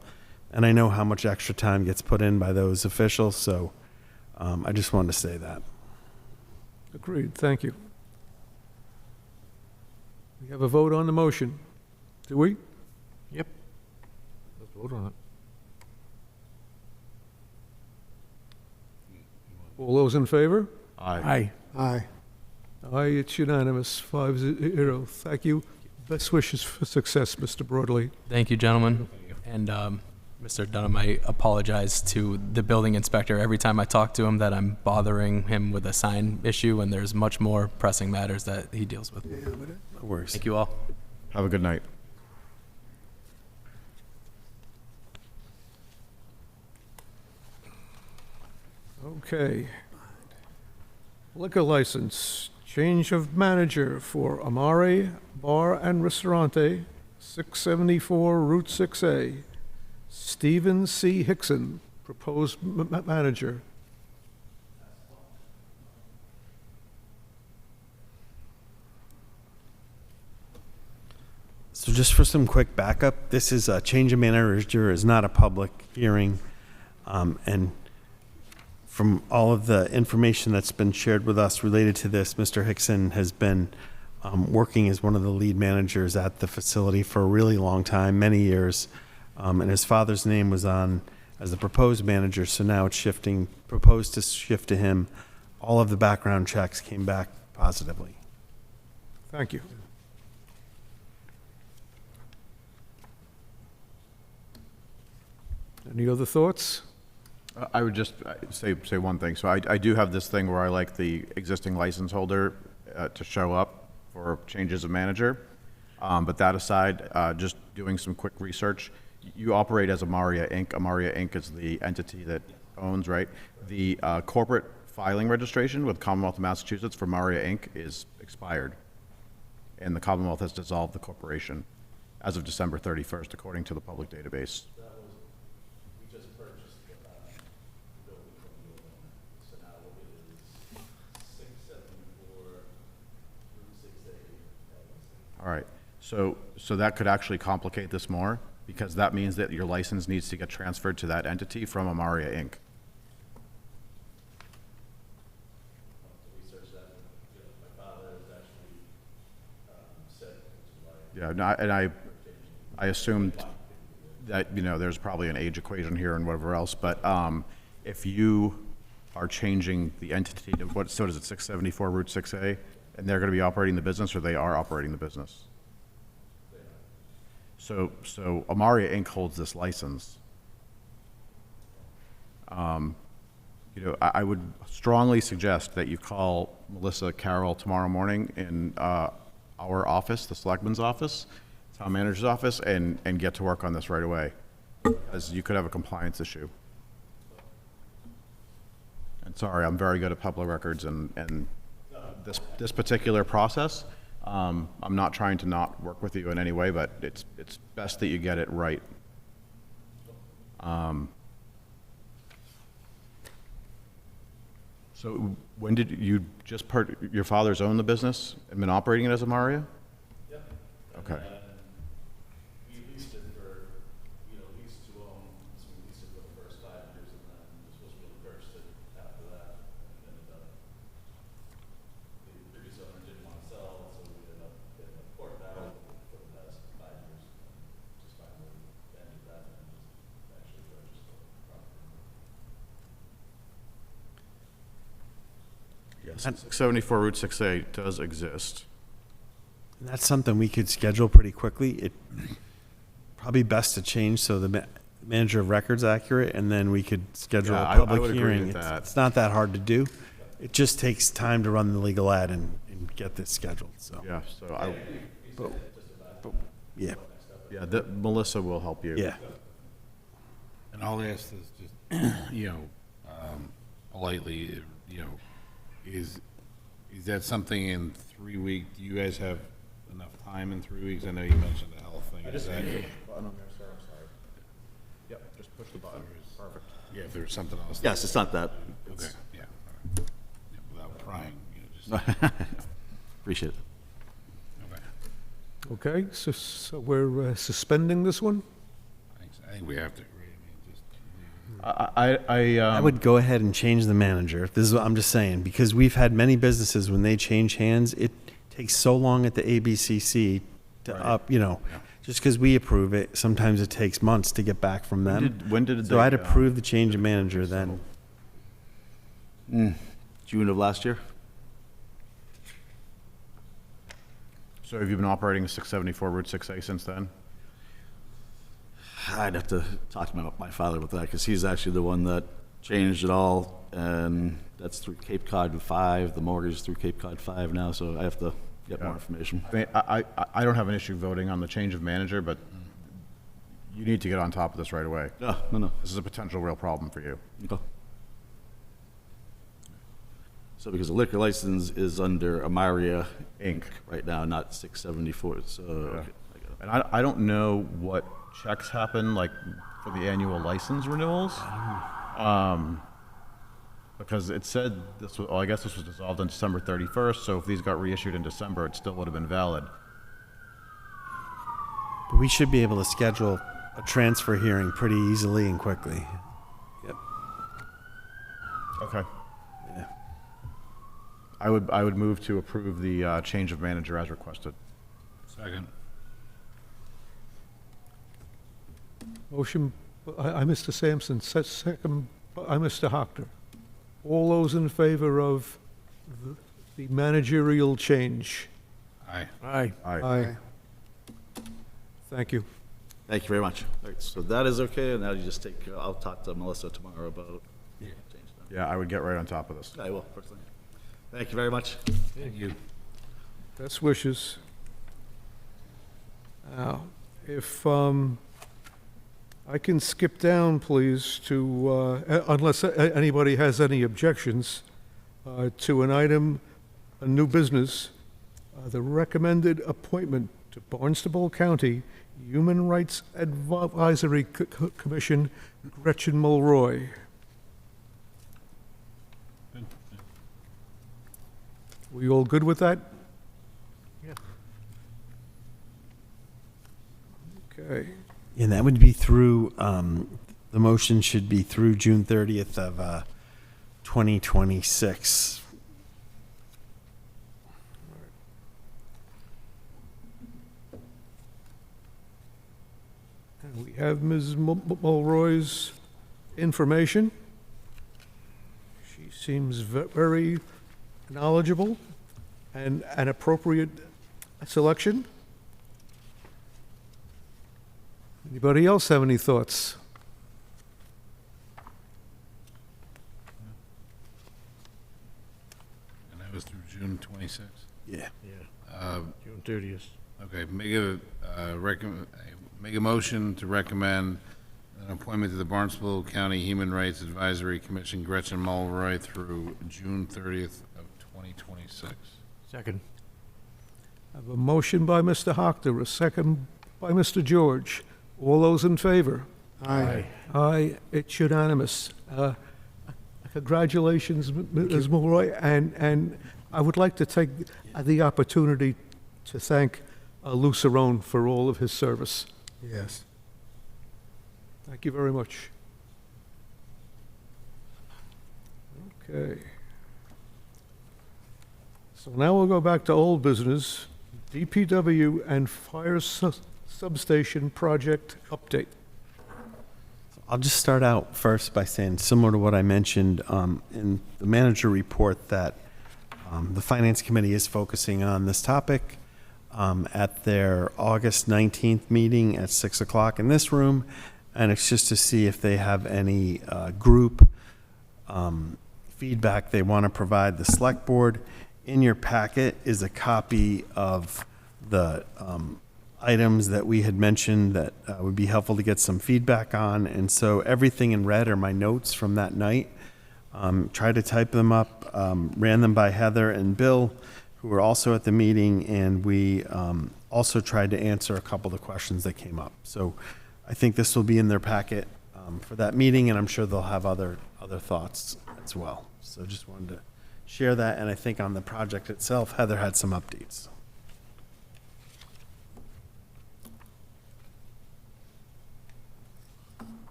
And I know how much extra time gets put in by those officials, so I just wanted to say that. Agreed, thank you. We have a vote on the motion. Do we? Yep. Let's vote on it. All those in favor? Aye. Aye. Aye. Aye, it's unanimous, 5-0. Thank you. Best wishes for success, Mr. Broadley. Thank you, gentlemen. And Mr. Dunham, I apologize to the building inspector every time I talk to him that I'm bothering him with a sign issue, and there's much more pressing matters that he deals with. No worries. Thank you all. Have a good night. Okay. Liquor license, change of manager for Amare Bar and Ristorante, 674 Route 6A. Stephen C. Hickson, proposed manager. So just for some quick backup, this is a change of manager, is not a public hearing. And from all of the information that's been shared with us related to this, Mr. Hickson has been working as one of the lead managers at the facility for a really long time, many years. And his father's name was on as the proposed manager, so now it's proposed to shift to him. All of the background checks came back positively. Thank you. Any other thoughts? I would just say one thing. So I do have this thing where I like the existing license holder to show up for changes of manager. But that aside, just doing some quick research, you operate as Amaria Inc. Amaria Inc. is the entity that owns, right? The corporate filing registration with Commonwealth of Massachusetts for Amaria Inc. is expired. And the Commonwealth has dissolved the corporation as of December 31st, according to the public database. All right, so that could actually complicate this more, because that means that your license needs to get transferred to that entity from Amaria Inc. Yeah, no, and I assumed that, there's probably an age equation here and whatever else, but if you are changing the entity to what, so is it 674 Route 6A? And they're going to be operating the business, or they are operating the business? So Amaria Inc. holds this license. I would strongly suggest that you call Melissa Carroll tomorrow morning in our office, the Selectman's office, Town Manager's office, and get to work on this right away, because you could have a compliance issue. And sorry, I'm very good at public records and this particular process. I'm not trying to not work with you in any way, but it's best that you get it right. So when did you just your father's owned the business and been operating it as Amaria? Yep. Okay. We leased it for, leased to own, so we leased it for the first 5 years, and then this was really purchased it after that, and then the previous owner didn't want to sell, so we ended up getting a court battle for the last 5 years, and just finally ended that and just actually purchased the property. Yes. 674 Route 6A does exist. And that's something we could schedule pretty quickly. It probably best to change so the manager of record's accurate, and then we could schedule Yeah, a I public would agree hearing. with It's, that. it's not that hard to do. It just takes time to run the legal ad and get this scheduled. So Yeah, so yeah, Melissa will help you. yeah. And I'll ask this just, politely, is that something in 3 weeks? Do you guys have enough time in 3 weeks? I know you mentioned the health thing. Is that- Button on there, sir, I'm sorry. Yep, just push the button. Perfect. Yeah, if there's something else. Yes, it's not that. Okay, yeah, all right. Yeah, without prying, just, Appreciate it. okay, Okay, so we're suspending this one? thanks. I think we have to agree, just. I would go ahead and change the manager. This is what I'm just saying, because we've had many businesses, when they change hands, it takes so long at the ABCC to just because we approve it, sometimes it takes months to get back from them. When did So I'd approve the change of manager then. June of last year? So have you been operating 674 Route 6A since then? I'd have to talk to my father about that, because he's actually the one that changed it all, and that's through Cape Cod 5, the mortgage is through Cape Cod 5 now, so I have to get more information. I mean, I don't have an issue voting on the change of manager, but you need to get on top of this right away. No, no. This is a potential real problem for you. Okay. So because the liquor license is under Amaria Inc. right now, not 674, so, okay, I got it. And I don't know what checks happen, like, for the annual license renewals. Because it said this was, well, I guess this was dissolved on December 31st, so if these got reissued in December, it still would have been valid. But we should be able to schedule a transfer hearing pretty easily and quickly. Yep. Okay. Yeah. I would move to approve the change of manager as requested. Second. Motion by Mr. Sampson, second by Mr. Hockner. All those in favor of the managerial change? Aye. Aye. Aye. Thank you. Thank you very much. All right, so that is okay, and now you just take, I'll talk to Melissa tomorrow about change that. Yeah, I would get right on top of this. I will, personally. Thank you very much. Thank you. Best wishes. Now, if I can skip down, please, to, unless anybody has any objections, to an item, a new business, the recommended appointment to Barnstable County Human Rights Advisory Commission, Gretchen Mulroy. We all good with that? Yeah. Okay. And that would be through, the motion should be through June 30th of 2026. And we have Ms. Mulroy's information. She seems very knowledgeable and an appropriate selection. Anybody else have any thoughts? And that was through June 26th? Yeah. Yeah, June 30th. Okay, make a motion to recommend an appointment to the Barnstable County Human Rights Advisory Commission, Gretchen Mulroy, through June 30th of 2026. Second. I have a motion by Mr. Hockner, a second by Mr. George. All those in favor? Aye. Aye, it's unanimous. Congratulations, Ms. Mulroy, and I would like to take the opportunity to thank Lou Cerrone for all of his service. Yes. Thank you very much. Okay. So now we'll go back to old business, DPW and fire substation project update. I'll just start out first by saying, similar to what I mentioned in the manager report, that the Finance Committee is focusing on this topic at their August 19th meeting at 6 o'clock in this room, and it's just to see if they have any group feedback they want to provide the Select Board. In your packet is a copy of the items that we had mentioned that would be helpful to get some feedback on. And so everything in red are my notes from that night. Tried to type them up, ran them by Heather and Bill, who were also at the meeting, and we also tried to answer a couple of the questions that came up. So I think this will be in their packet for that meeting, and I'm sure they'll have other thoughts as well. So just wanted to share that, and I think on the project itself, Heather had some updates.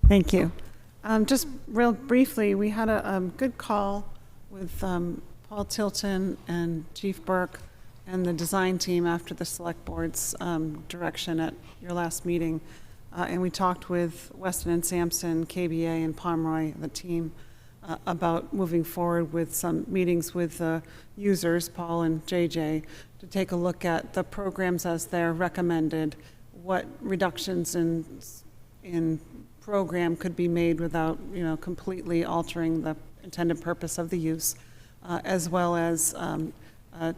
Thank you. Just real briefly, we had a good call with Paul Tilton and Chief Burke and the design team after the Select Board's direction at your last meeting. And we talked with Weston and Sampson, KBA, and Pomeroy, the team, about moving forward with some meetings with users, Paul and JJ, to take a look at the programs as they're recommended, what reductions in program could be made without, completely altering the intended purpose of the use, as well as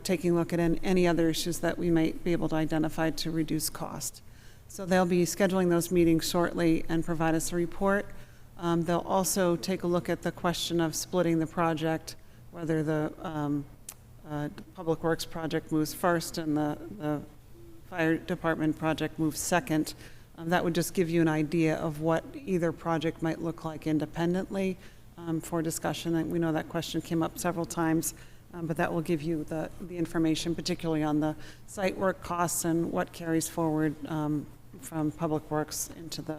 taking a look at any other issues that we might be able to identify to reduce cost. So they'll be scheduling those meetings shortly and provide us a report. They'll also take a look at the question of splitting the project, whether the Public Works project moves first and the Fire Department project moves second. That would just give you an idea of what either project might look like independently for discussion. And we know that question came up several times, but that will give you the information, particularly on the site work costs and what carries forward from Public Works into the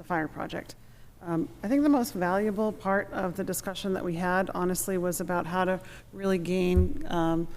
fire project. I think the most valuable part of the discussion that we had, honestly, was about how to really gain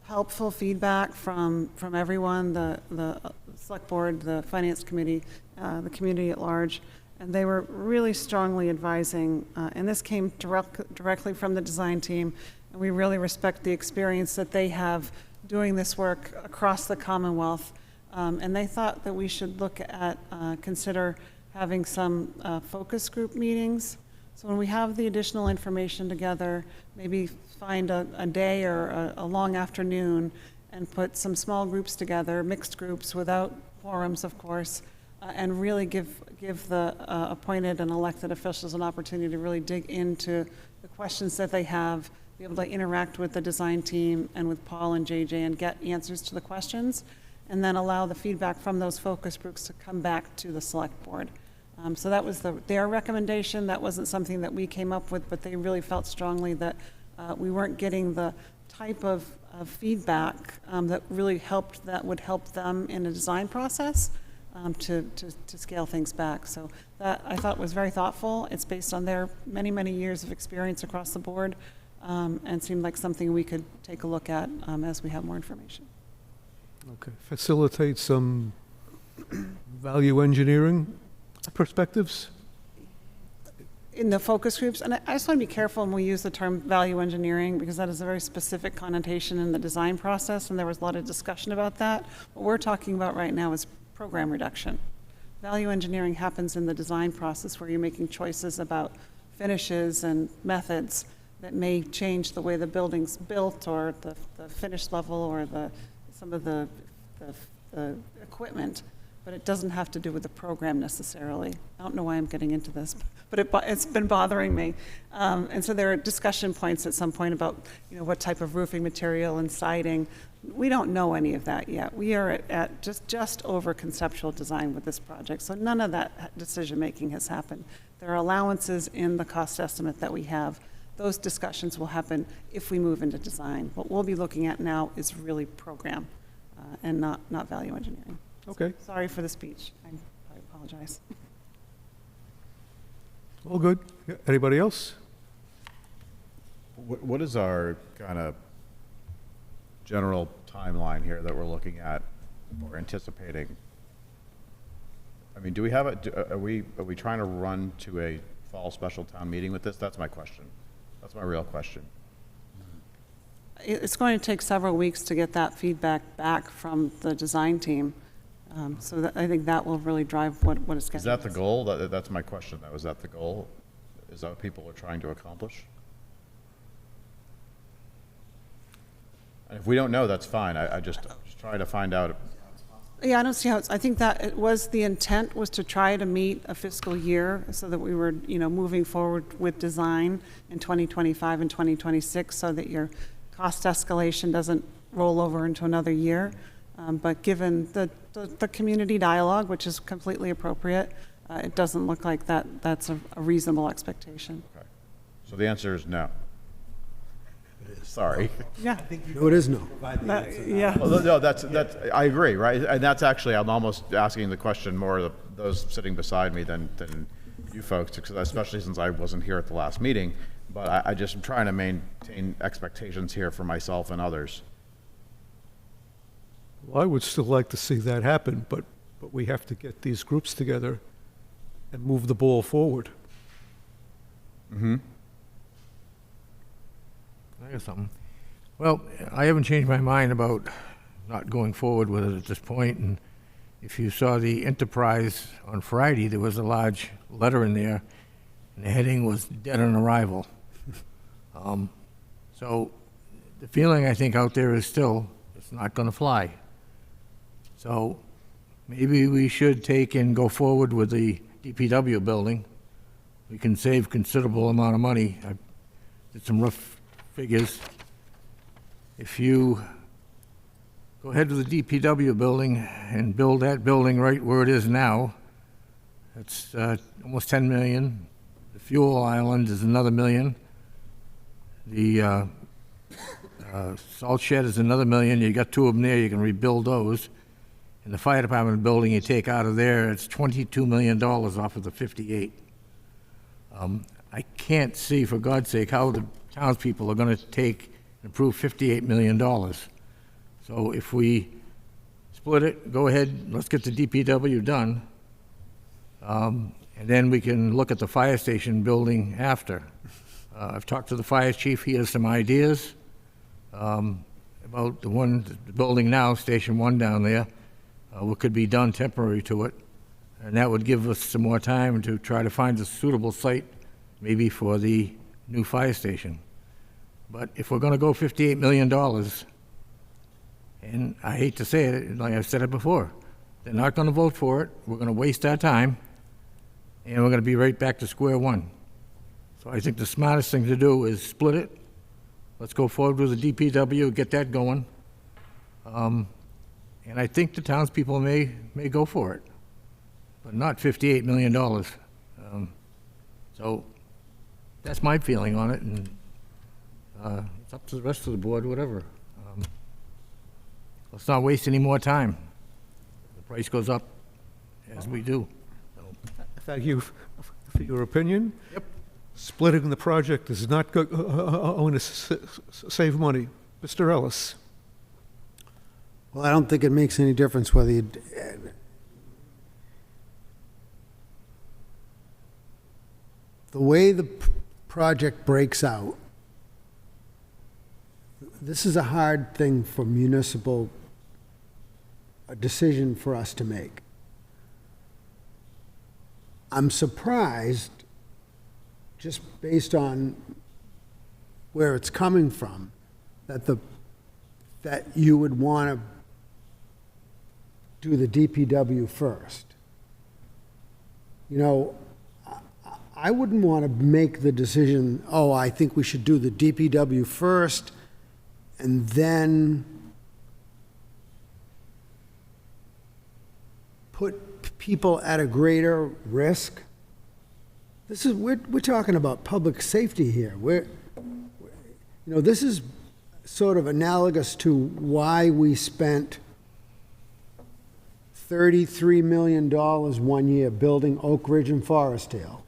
helpful feedback from everyone, the select board, the finance committee, the community at large. And they were really strongly advising, and this came directly from the design team, and we really respect the experience that they have doing this work across the Commonwealth. And they thought that we should look at, consider having some focus group meetings. So when we have the additional information together, maybe find a day or a long afternoon and put some small groups together, mixed groups without quorums, of course, and really give the appointed and elected officials an opportunity to really dig into the questions that they have, be able to interact with the design team and with Paul and JJ and get answers to the questions, and then allow the feedback from those focus groups to come back to the select board. So that was their recommendation. That wasn't something that we came up with, but they really felt strongly that we weren't getting the type of feedback that really would help them in the design process to scale things back. So that I thought was very thoughtful. It's based on their many, many years of experience across the board, and seemed like something we could take a look at as we have more information. Okay. Facilitate some value engineering perspectives? In the focus groups, and I just want to be careful when we use the term value engineering, because that is a very specific connotation in the design process, and there was a lot of discussion about that. What we're talking about right now is program reduction. Value engineering happens in the design process where you're making choices about finishes and methods that may change the way the building's built, or the finish level, or some of the equipment. But it doesn't have to do with the program necessarily. I don't know why I'm getting into this, but it's been bothering me. And so there are discussion points at some point about, what type of roofing material and siding. We don't know any of that yet. We are at just over conceptual design with this project, so none of that decision-making has happened. There are allowances in the cost estimate that we have. Those discussions will happen if we move into design. What we'll be looking at now is really program and not value engineering. Okay. Sorry for the speech. I apologize. All good. Yeah, anybody else? What is our kind of general timeline here that we're looking at or anticipating? I mean, do we have are we trying to run to a fall special town meeting with this? That's my question. That's my real question. It's going to take several weeks to get that feedback back from the design team. So I think that will really drive what is scheduled. Is that the goal? That's my question, though. Is that the goal? Is that what people are trying to accomplish? And if we don't know, that's fine. I just try to find out. Yeah, I don't see how I think that it was the intent was to try to meet a fiscal year so that we were, moving forward with design in 2025 and 2026 so that your cost escalation doesn't roll over into another year. But given the community dialogue, which is completely appropriate, it doesn't look like that's a reasonable expectation. Okay. So the answer is no. Sorry. Yeah. No, it is no. Yeah. Well, no, that's I agree, right? And that's actually, I'm almost asking the question more of those sitting beside me than you folks, especially since I wasn't here at the last meeting. But I just am trying to maintain expectations here for myself and others. Well, I would still like to see that happen, but we have to get these groups together and move the ball forward. Mm-hmm. I got something. Well, I haven't changed my mind about not going forward with it at this point, and if you saw the Enterprise on Friday, there was a large letter in there, and the heading was "Dead on Arrival." So the feeling I think out there is still, it's not gonna fly. So maybe we should take and go forward with the DPW building. We can save considerable amount of money. I did some rough figures. If you go ahead with the DPW building and build that building right where it is now, it's almost 10 million. The fuel island is another million. The salt shed is another million. You got 2 of them there, you can rebuild those. And the fire department building you take out of there, it's $22 million off of the 58. I can't see, for God's sake, how the townspeople are gonna take and approve $58 million. So if we split it, go ahead, let's get the DPW done. And then we can look at the fire station building after. I've talked to the fire chief, he has some ideas about the building now, Station 1 down there, what could be done temporary to it. And that would give us some more time to try to find a suitable site, maybe for the new fire station. But if we're gonna go $58 million, and I hate to say it, like I've said it before, they're not gonna vote for it, we're gonna waste our time, and we're gonna be right back to square one. So I think the smartest thing to do is split it. Let's go forward with the DPW, get that going. And I think the townspeople may go for it, but not $58 million. So that's my feeling on it, and it's up to the rest of the board, whatever. Let's not waste any more time. The price goes up as we do. Thank you for your opinion. Yep. Splitting the project is not going to save money. Mr. Ellis? Well, I don't think it makes any difference whether you, the way the project breaks out, this is a hard thing for municipal, a decision for us to make. I'm surprised, just based on where it's coming from, that you would want to do the DPW first. You know, I wouldn't want to make the decision, oh, I think we should do the DPW first, and then put people at a greater risk. We're talking about public safety here. This is sort of analogous to why we spent $33 million one year building Oak Ridge and Forestdale,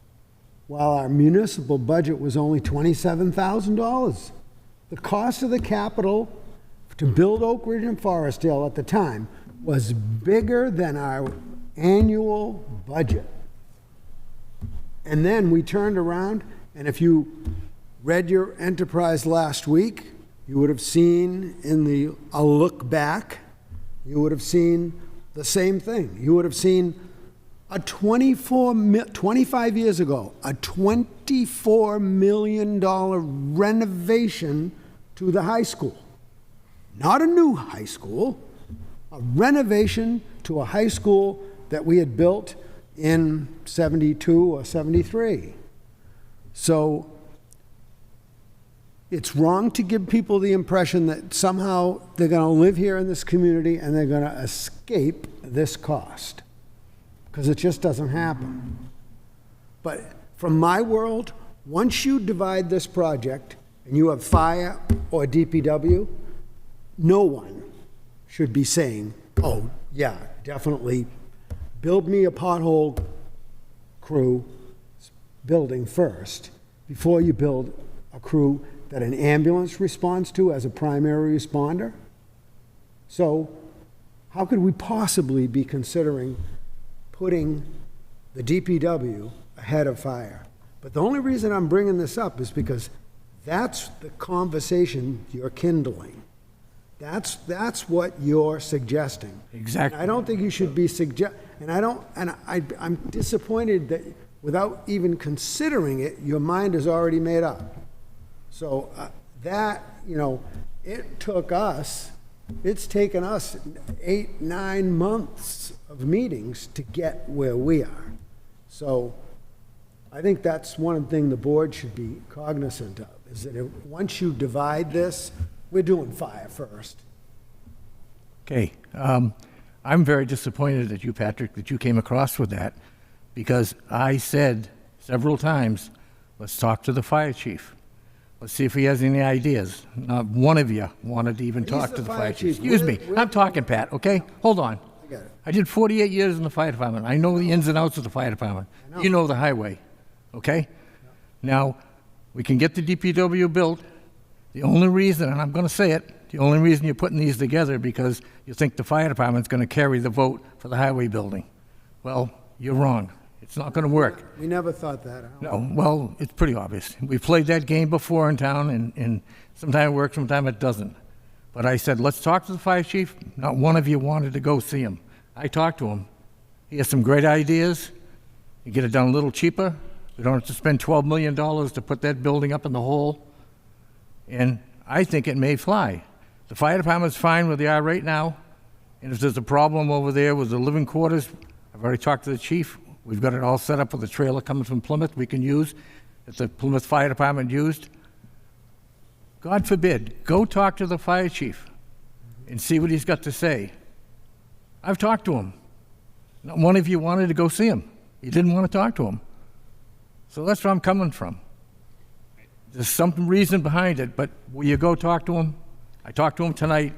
while our municipal budget was only $27,000. The cost of the capital to build Oak Ridge and Forestdale at the time was bigger than our annual budget. And then we turned around, and if you read your Enterprise last week, you would have seen in a look back, you would have seen the same thing. You would have seen 25 years ago, a $24 million renovation to the high school. Not a new high school, a renovation to a high school that we had built in 72 or 73. So it's wrong to give people the impression that somehow they're going to live here in this community and they're going to escape this cost, because it just doesn't happen. But from my world, once you divide this project and you have fire or DPW, no one should be saying, oh, yeah, definitely build me a pothole crew building first before you build a crew that an ambulance responds to as a primary responder. So how could we possibly be considering putting the DPW ahead of fire? But the only reason I'm bringing this up is because That's the conversation you're kindling. That's what you're suggesting. Exactly. And I don't think you should be I'm disappointed that without even considering it, your mind is already made up. So it's taken us 8-9 months of meetings to get where we are. So I think that's one thing the board should be cognizant of, is that once you divide this, we're doing fire first. Okay, I'm very disappointed at you, Patrick, that you came across with that, because I said several times, let's talk to the fire chief. Let's see if he has any ideas. Not one of you wanted to even talk to the fire chief. Excuse me, I'm talking, Pat, okay? Hold on. I get it. I did 48 years in the fire department. I know the ins and outs of the fire department. You know the highway, okay? Now, we can get the DPW built. The only reason, and I'm going to say it, the only reason you're putting these together because you think the fire department's going to carry the vote for the highway building. Well, you're wrong. It's not going to work. We never thought that. No, well, it's pretty obvious. We've played that game before in town, and sometimes it works, sometimes it doesn't. But I said, let's talk to the fire chief. Not one of you wanted to go see him. I talked to him. He has some great ideas. You get it done a little cheaper. We don't have to spend $12 million to put that building up in the hole. And I think it may fly. The fire department's fine where they are right now. And if there's a problem over there with the living quarters, I've already talked to the chief. We've got it all set up with a trailer coming from Plymouth we can use, that the Plymouth Fire Department used. God forbid, go talk to the fire chief and see what he's got to say. I've talked to him. Not one of you wanted to go see him. You didn't want to talk to him. So that's where I'm coming from. There's some reason behind it, but will you go talk to him? I talked to him tonight.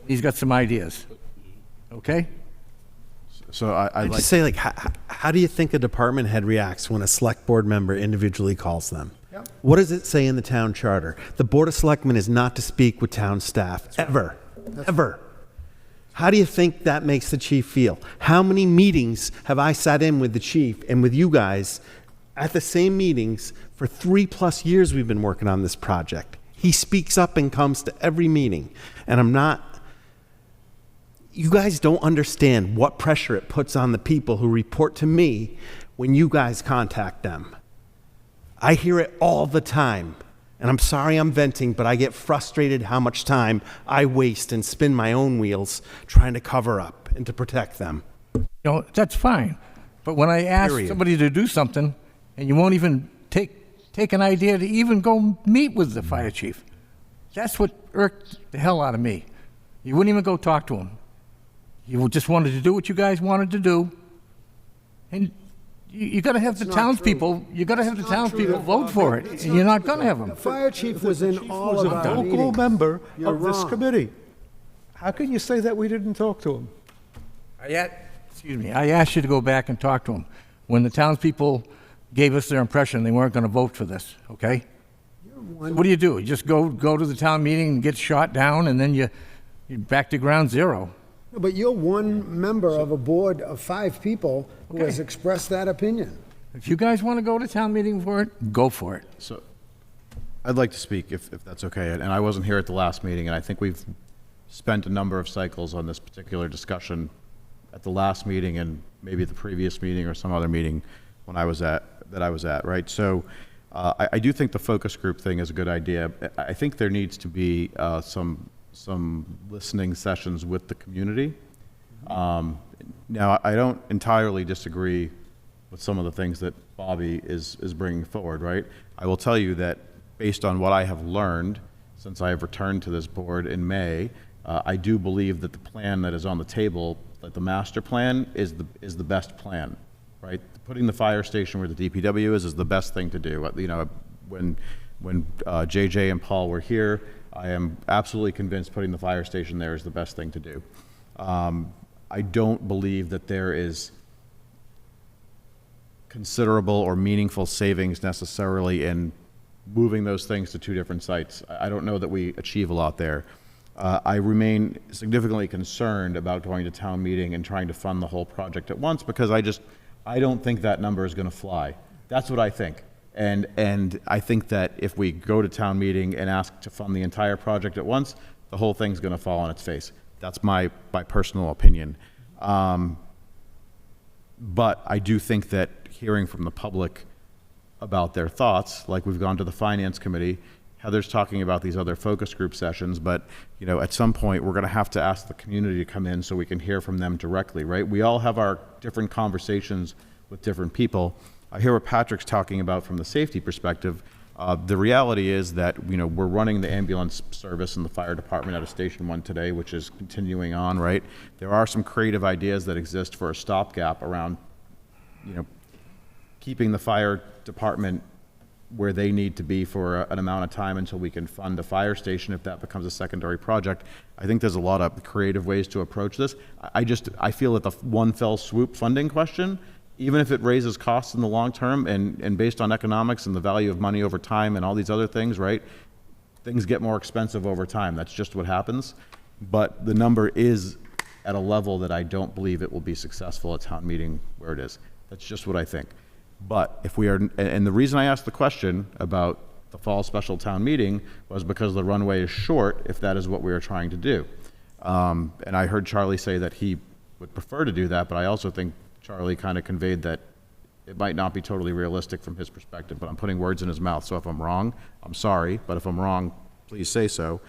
He's got some ideas. Okay? So I'd I'd like, just say, like, how do you think a department head reacts when a select board member individually calls them? Yep. What does it say in the town charter? The Board of Selectmen is not to speak with town staff, ever, ever. How do you think that makes the chief feel? How many meetings have I sat in with the chief and with you guys at the same meetings for 3+ years we've been working on this project? He speaks up and comes to every meeting, and you guys don't understand what pressure it puts on the people who report to me when you guys contact them. I hear it all the time, and I'm sorry I'm venting, but I get frustrated how much time I waste and spin my own wheels trying to cover up and to protect them. You know, that's fine. But when I ask Period. somebody to do something, and you won't even take an idea to even go meet with the fire chief, that's what irked the hell out of me. You wouldn't even go talk to him. You just wanted to do what you guys wanted to do, and you got to have the townspeople. You got to have the townspeople vote for it, and you're not going to have them. The fire chief was in all Was of a our vocal meetings. member You're of this wrong. committee. How can you say that we didn't talk to him? I asked you to go back and talk to them when the townspeople gave us their impression they weren't going to vote for this. Okay. What do? You just go to the town meeting and get shot down, and then you're back to ground zero. No, but you're one member of a board of 5 people who has expressed that opinion. If you guys want to go to town meeting for it, go for it. so I'd like to speak if that's okay. And I wasn't here at the last meeting, and I think we've spent a number of cycles on this particular discussion at the last meeting and maybe the previous meeting or some other meeting that I was at, right? So I do think the focus group thing is a good idea. I think there needs to be some listening sessions with the community. Now, I don't entirely disagree with some of the things that Bobby is bringing forward, right? I will tell you that based on what I have learned since I have returned to this board in May, I do believe that the plan that is on the table, that the master plan is the best plan, right? Putting the fire station where the DPW is the best thing to do. You know, when JJ and Paul were here, I am absolutely convinced putting the fire station there is the best thing to do. I don't believe that there is considerable or meaningful savings necessarily in moving those things to 2 different sites. I don't know that we achieve a lot there. I remain significantly concerned about going to town meeting and trying to fund the whole project at once because I don't think that number is going to fly. That's what I think. And I think that if we go to town meeting and ask to fund the entire project at once, the whole thing's going to fall on its face. That's my personal opinion. But I do think that hearing from the public about their thoughts, like we've gone to the Finance Committee, Heather's talking about these other focus group sessions, but, you know, at some point, we're going to have to ask the community to come in so we can hear from them directly, right? We all have our different conversations with different people. I hear what Patrick's talking about from the safety perspective. The reality is that, you know, we're running the ambulance service and the fire department out of Station 1 today, which is continuing on, right? There are some creative ideas that exist for a stopgap around, you know, keeping the fire department where they need to be for an amount of time until we can fund a fire station if that becomes a secondary project. I think there's a lot of creative ways to approach this. I feel that the one fell swoop funding question, even if it raises costs in the long term and based on economics and the value of money over time and all these other things, right? Things get more expensive over time. That's just what happens. But the number is at a level that I don't believe it will be successful at town meeting where it is. That's just what I think. But if we are, and the reason I asked the question about the fall special town meeting was because the runway is short if that is what we are trying to do. And I heard Charlie say that he would prefer to do that, but I also think Charlie kind of conveyed that it might not be totally realistic from his perspective, but I'm putting words in his mouth, so if I'm wrong, I'm sorry, but if I'm wrong, please say so.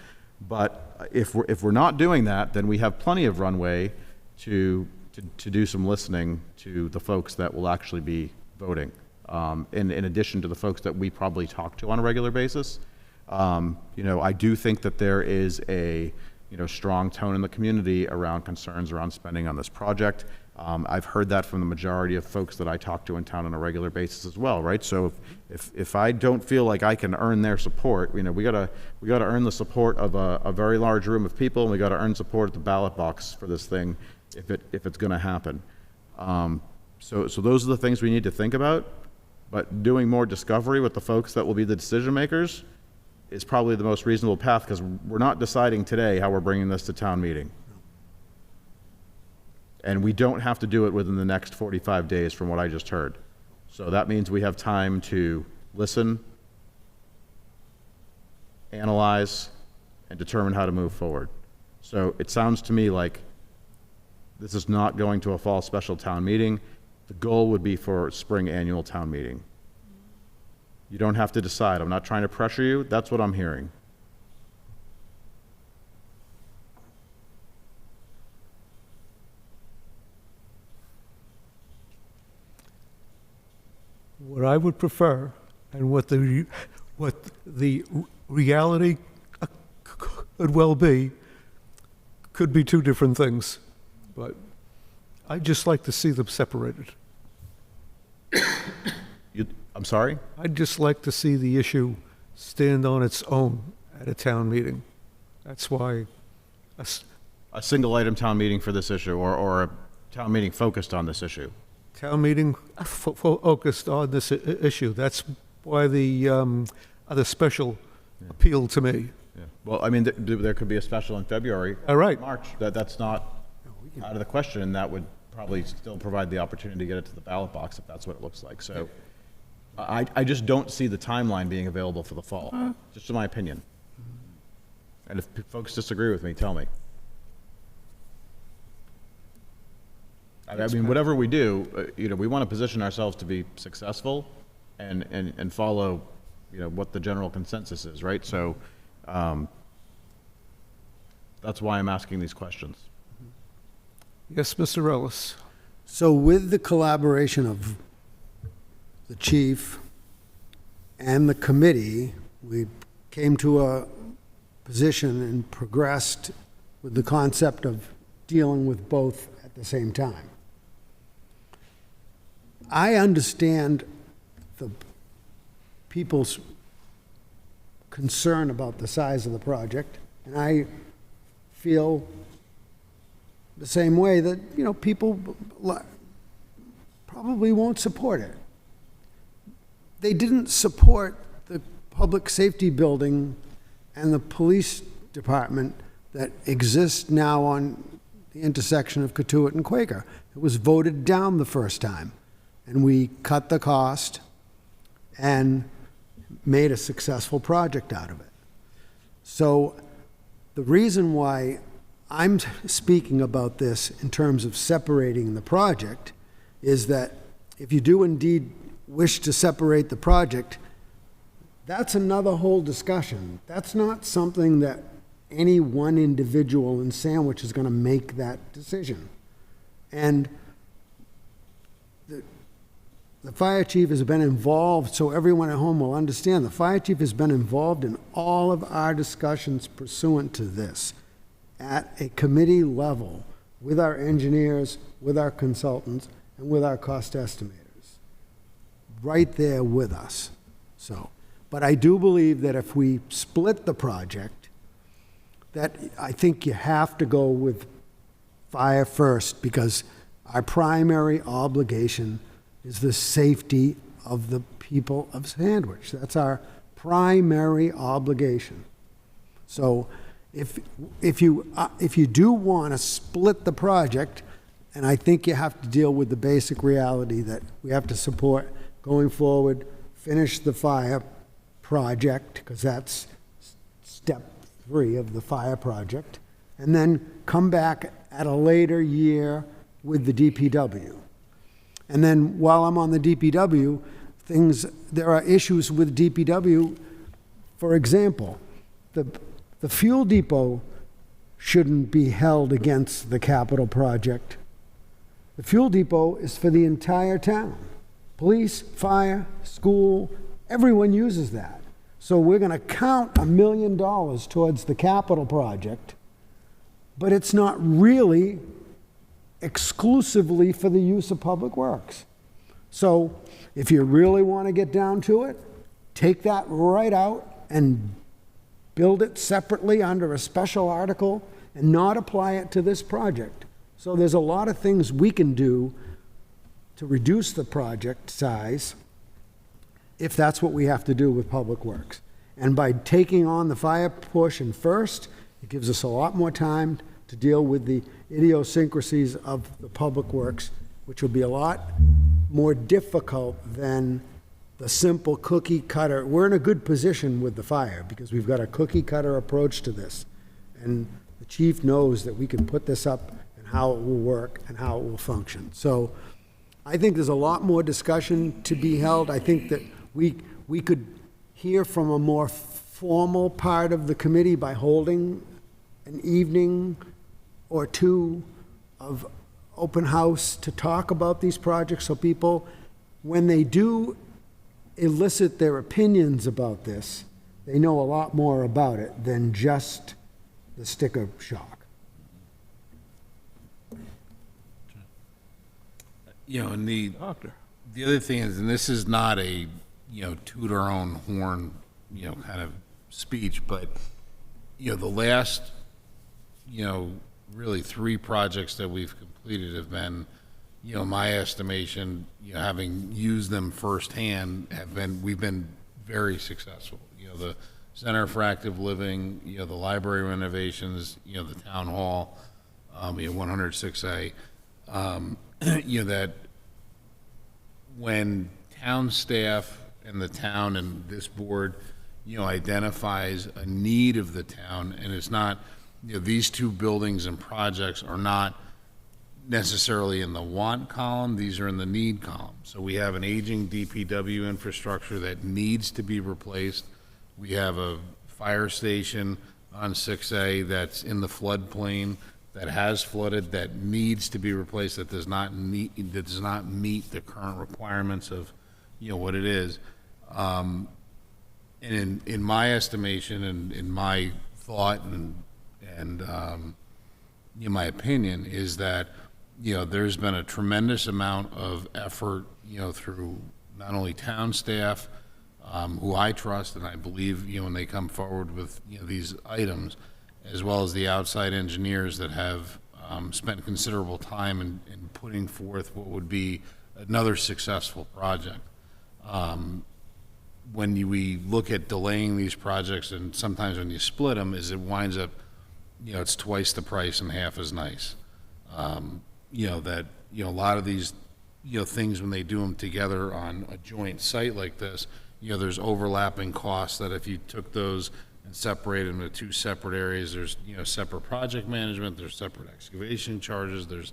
But if we're not doing that, then we have plenty of runway to do some listening to the folks that will actually be voting, in addition to the folks that we probably talk to on a regular basis. You know, I do think that there is a, you know, strong tone in the community around concerns around spending on this project. I've heard that from the majority of folks that I talk to in town on a regular basis as well, right? So if I don't feel like I can earn their support, you know, we gotta earn the support of a very large room of people, and we gotta earn support at the ballot box for this thing if it's gonna happen. So those are the things we need to think about, but doing more discovery with the folks that will be the decision makers is probably the most reasonable path, because we're not deciding today how we're bringing this to town meeting. And we don't have to do it within the next 45 days from what I just heard. So that means we have time to listen, analyze, and determine how to move forward. So it sounds to me like this is not going to a fall special town meeting. The goal would be for spring annual town meeting. You don't have to decide. I'm not trying to pressure you. That's what I'm hearing. What I would prefer, and what the reality could well be, could be two different things. But I'd just like to see them separated. I'm sorry? I'd just like to see the issue stand on its own at a town meeting. That's why A single item town meeting for this issue, or a town meeting focused on this issue? town meeting focused on this issue. That's why the other special appealed to me. Yeah. Well, I mean, there could be a special in February. All right. March. That's not out of the question, and that would probably still provide the opportunity to get it to the ballot box if that's what it looks like. So I just don't see the timeline being available for the fall, just in my opinion. And if folks disagree with me, tell me. I mean, whatever we do, we want to position ourselves to be successful and follow, what the general consensus is, right? So that's why I'm asking these questions. Yes, Mr. Ellis. So with the collaboration of the chief and the committee, we came to a position and progressed with the concept of dealing with both at the same time. I understand the people's concern about the size of the project, and I feel the same way that, people probably won't support it. They didn't support the public safety building and the police department that exists now on the intersection of Katuitt and Quaker. It was voted down the first time, and we cut the cost, and made a successful project out of it. So the reason why I'm speaking about this in terms of separating the project is that if you do indeed wish to separate the project, that's another whole discussion. That's not something that any one individual in Sandwich is going to make that decision. And the fire chief has been involved, so everyone at home will understand, the fire chief has been involved in all of our discussions pursuant to this at a committee level with our engineers, with our consultants, and with our cost estimators. Right there with us. So, but I do believe that if we split the project, that I think you have to go with fire first, because our primary obligation is the safety of the people of Sandwich. That's our primary obligation. So if you do want to split the project, and I think you have to deal with the basic reality that we have to support going forward, finish the fire project, because that's step 3 of the fire project, and then come back at a later year with the DPW. And then while I'm on the DPW, there are issues with DPW. For example, the fuel depot shouldn't be held against the capital project. The fuel depot is for the entire town. Police, fire, school, everyone uses that. So we're going to count $1 million towards the capital project, but it's not really exclusively for the use of Public Works. So if you really want to get down to it, take that right out and build it separately under a special article and not apply it to this project. So there's a lot of things we can do to reduce the project size if that's what we have to do with Public Works. And by taking on the fire portion first, it gives us a lot more time to deal with the idiosyncrasies of the Public Works, which will be a lot more difficult than the simple cookie cutter. We're in a good position with the fire because we've got a cookie cutter approach to this. And the chief knows that we can put this up and how it will work and how it will function. So I think there's a lot more discussion to be held. I think that we could hear from a more formal part of the committee by holding an evening or two of open house to talk about these projects, so people, when they do elicit their opinions about this, they know a lot more about it than just the sticker shock. You know, and the other thing is, and this is not a, toot our own horn, kind of speech, but, the last, really 3 projects that we've completed have been, my estimation, having used them firsthand, we've been very successful. The Center for Active Living, the library renovations, the town hall, 106A, that when town staff and the town and this board, identifies a need of the town, and it's not, these 2 buildings and projects are not necessarily in the want column, these are in the need column. So we have an aging DPW infrastructure that needs to be replaced. We have a fire station on 6A that's in the floodplain, that has flooded, that needs to be replaced, that does not meet the current requirements of, what it is. And in my estimation and in my thought and my opinion is that, there's been a tremendous amount of effort, through not only town staff, who I trust and I believe, when they come forward with, these items, as well as the outside engineers that have spent considerable time in putting forth what would be another successful project. When we look at delaying these projects, and sometimes when you split them, is it winds up, it's twice the price and half as nice. A lot of these, things when they do them together on a joint site like this, there's overlapping costs that if you took those and separated them into two separate areas, there's, separate project management, there's separate excavation charges, there's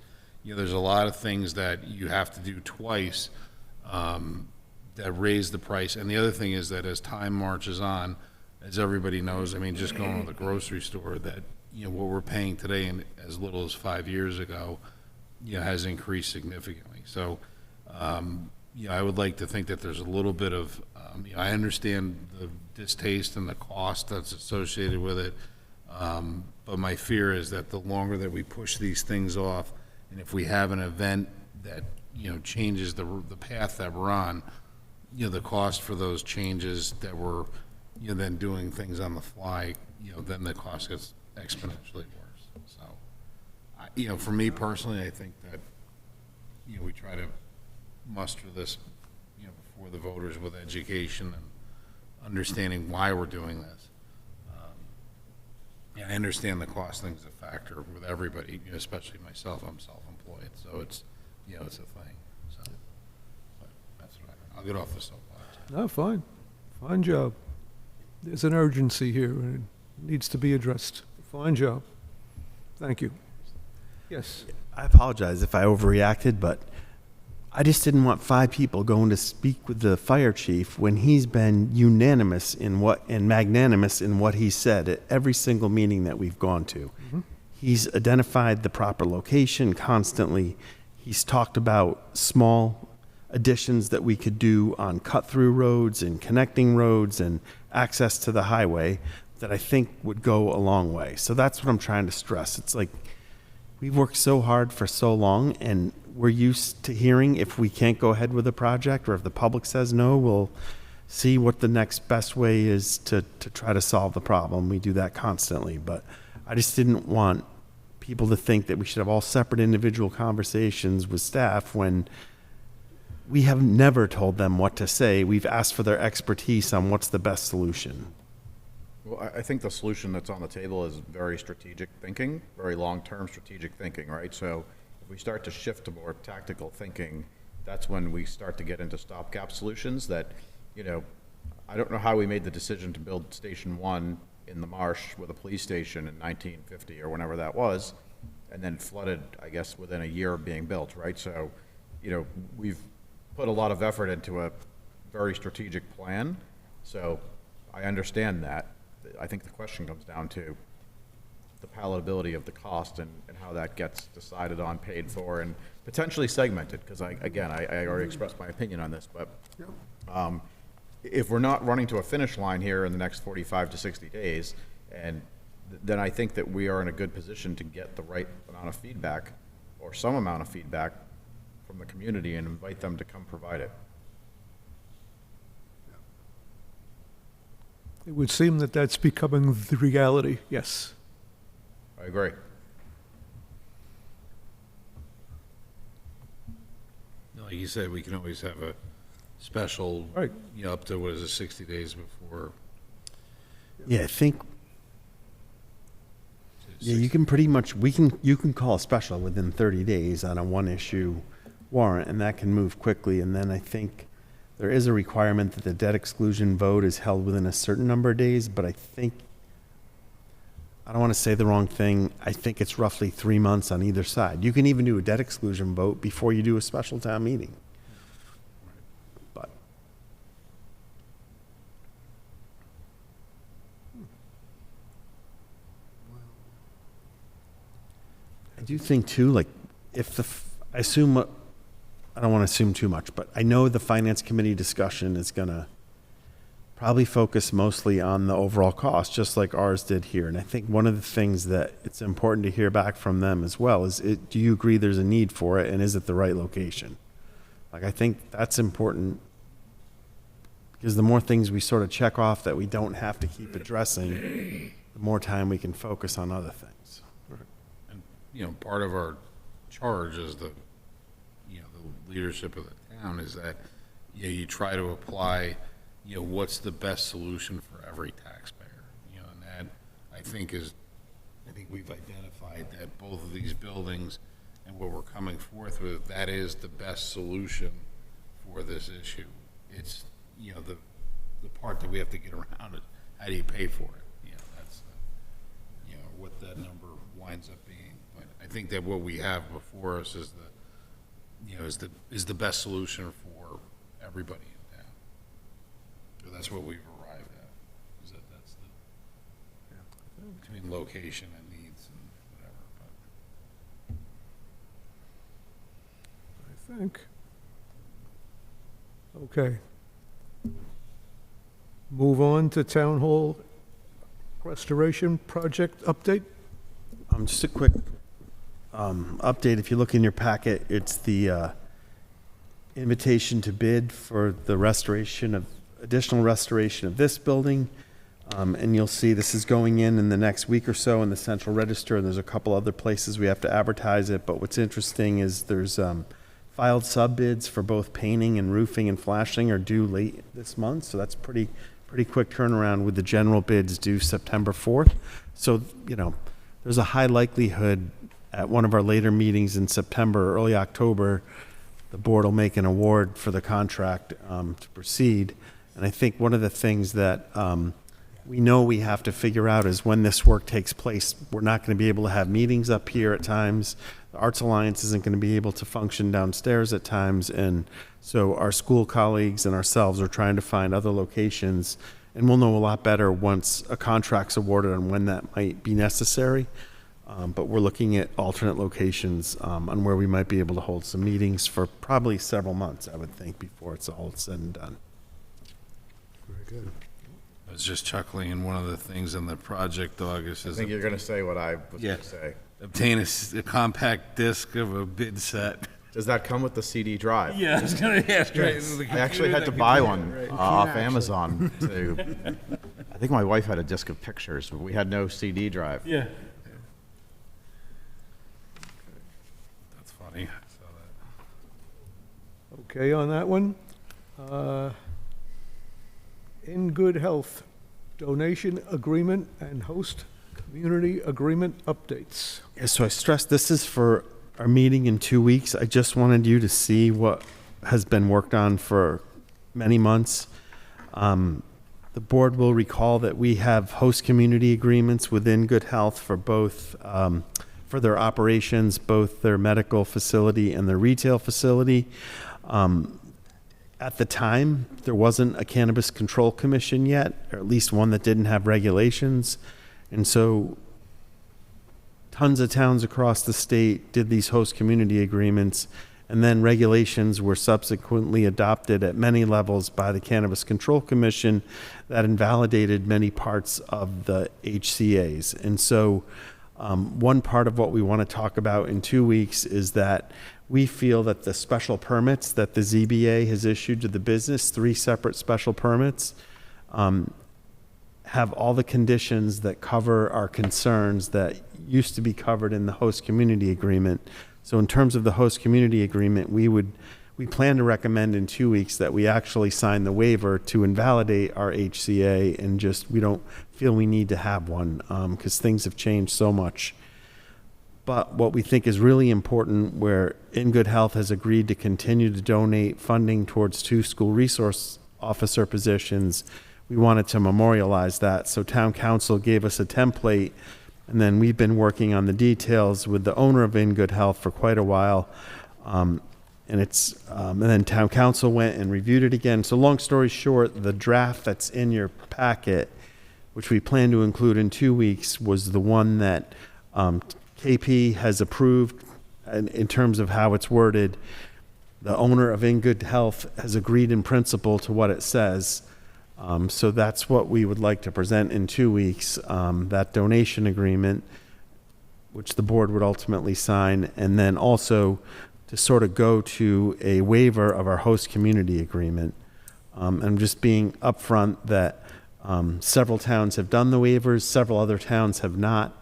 a lot of things that you have to do twice, that raise the price. And the other thing is that as time marches on, as everybody knows, I mean, just going to the grocery store, that, what we're paying today and as little as 5 years ago, has increased significantly. So, I would like to think that there's a little bit of, I understand the distaste and the cost that's associated with it. But my fear is that the longer that we push these things off, and if we have an event that, changes the path that we're on, the cost for those changes that we're, then doing things on the fly, then the cost gets exponentially worse. So, for me personally, I think that, we try to muster this, before the voters with education and understanding why we're doing this. And I understand the cost thing's a factor with everybody, especially myself. I'm self-employed, so it's, it's a thing. So, but that's what I'll get off the soapbox. No, fine. Fine job. There's an urgency here, and it needs to be addressed. Fine job. Thank you. Yes. I apologize if I overreacted, but I just didn't want 5 people going to speak with the fire chief when he's been unanimous and magnanimous in what he said at every single meeting that we've gone to. He's identified the proper location constantly. He's talked about small additions that we could do on cut-through roads and connecting roads and access to the highway that I think would go a long way. So that's what I'm trying to stress. It's like we've worked so hard for so long, and we're used to hearing if we can't go ahead with a project, or if the public says no, we'll see what the next best way is to try to solve the problem. We do that constantly, but I just didn't want people to think that we should have all separate individual conversations with staff when we have never told them what to say. We've asked for their expertise on what's the best solution. Well, I think the solution that's on the table is very strategic thinking, very long-term strategic thinking, right? So if we start to shift to more tactical thinking, that's when we start to get into stopgap solutions that, I don't know how we made the decision to build Station 1 in the marsh with a police station in 1950 or whenever that was, and then flooded, I guess, within a year of being built, right? So, we've put a lot of effort into a very strategic plan. So I understand that. I think the question comes down to the palatability of the cost and how that gets decided on, paid for, and potentially segmented, because I already expressed my opinion on this, but if we're not running to a finish line here in the next 45 to 60 days, and then I think that we are in a good position to get the right amount of feedback, or some amount of feedback from the community, and invite them to come provide it. It would seem that that's becoming the reality, yes. I agree. Like you said, we can always have a special, Right. Up to, 60 days before. Yeah, I think. Yeah, you can pretty much, you can call a special within 30 days on a one-issue warrant, and that can move quickly. And then I think there is a requirement that the debt exclusion vote is held within a certain number of days, but I don't want to say the wrong thing. I think it's roughly 3 months on either side. You can even do a debt exclusion vote before you do a special town meeting. But I do think too, like, if I assume, I don't want to assume too much, but I know the finance committee discussion is going to probably focus mostly on the overall cost, just like ours did here. And I think one of the things that it's important to hear back from them as well is, do you agree there's a need for it, and is it the right location? Like, I think that's important, because the more things we sort of check off that we don't have to keep addressing, the more time we can focus on other things. And, part of our charge as the leadership of the town is that, you try to apply, what's the best solution for every taxpayer, and that I think we've identified that both of these buildings and what we're coming forth with, that is the best solution for this issue. It's, the part that we have to get around it. How do you pay for it? That's, what that number winds up being. But I think that what we have before us is is the best solution for everybody in town. So that's what we've arrived at, is that's between location and needs and whatever, I think. Okay. Move on to Town Hall Restoration Project update. Just a quick update. If you look in your packet, it's the invitation to bid for the additional restoration of this building. And you'll see this is going in the next week or so in the Central Register, and there's a couple other places we have to advertise it. But what's interesting is there's filed sub bids for both painting and roofing and flashing are due late this month, so that's pretty quick turnaround, with the general bids due September 4th. So, there's a high likelihood at one of our later meetings in September or early October, the board will make an award for the contract to proceed. And I think one of the things that we know we have to figure out is when this work takes place, we're not going to be able to have meetings up here at times. The Arts Alliance isn't going to be able to function downstairs at times. And so our school colleagues and ourselves are trying to find other locations. And we'll know a lot better once a contract's awarded on when that might be necessary. But we're looking at alternate locations on where we might be able to hold some meetings for probably several months, I would think, before it's all said and done. Very good. I was just chuckling, and one of the things in the project, August, I is think you're going to say what I was going to say. obtain a compact disc of a bid set. Does that come with the CD drive? Yeah, I was going to ask. I actually had to buy one off Amazon. I think my wife had a disc of pictures, but we had no CD drive. Yeah. That's funny. I saw that. Okay on that one. In Good Health, donation agreement and host community agreement updates. Yeah, so I stress this is for our meeting in 2 weeks. I just wanted you to see what has been worked on for many months. The board will recall that we have host community agreements within Good Health for both, for their operations, both their medical facility and their retail facility. At the time, there wasn't a Cannabis Control Commission yet, or at least one that didn't have regulations. And so tons of towns across the state did these host community agreements, and then regulations were subsequently adopted at many levels by the Cannabis Control Commission that invalidated many parts of the HCAs. And so one part of what we want to talk about in 2 weeks is that we feel that the special permits that the ZBA has issued to the business, 3 separate special permits, have all the conditions that cover our concerns that used to be covered in the host community agreement. So in terms of the host community agreement, we plan to recommend in 2 weeks that we actually sign the waiver to invalidate our HCA, and we don't feel we need to have one because things have changed so much. But what we think is really important, where In Good Health has agreed to continue to donate funding towards 2 school resource officer positions, we wanted to memorialize that. So town council gave us a template, and then we've been working on the details with the owner of In Good Health for quite a while. And then town council went and reviewed it again. So long story short, the draft that's in your packet, which we plan to include in 2 weeks, was the one that KP has approved in terms of how it's worded. The owner of In Good Health has agreed in principle to what it says. So that's what we would like to present in 2 weeks, that donation agreement, which the board would ultimately sign, and then also to sort of go to a waiver of our host community agreement. And just being upfront that several towns have done the waivers, several other towns have not.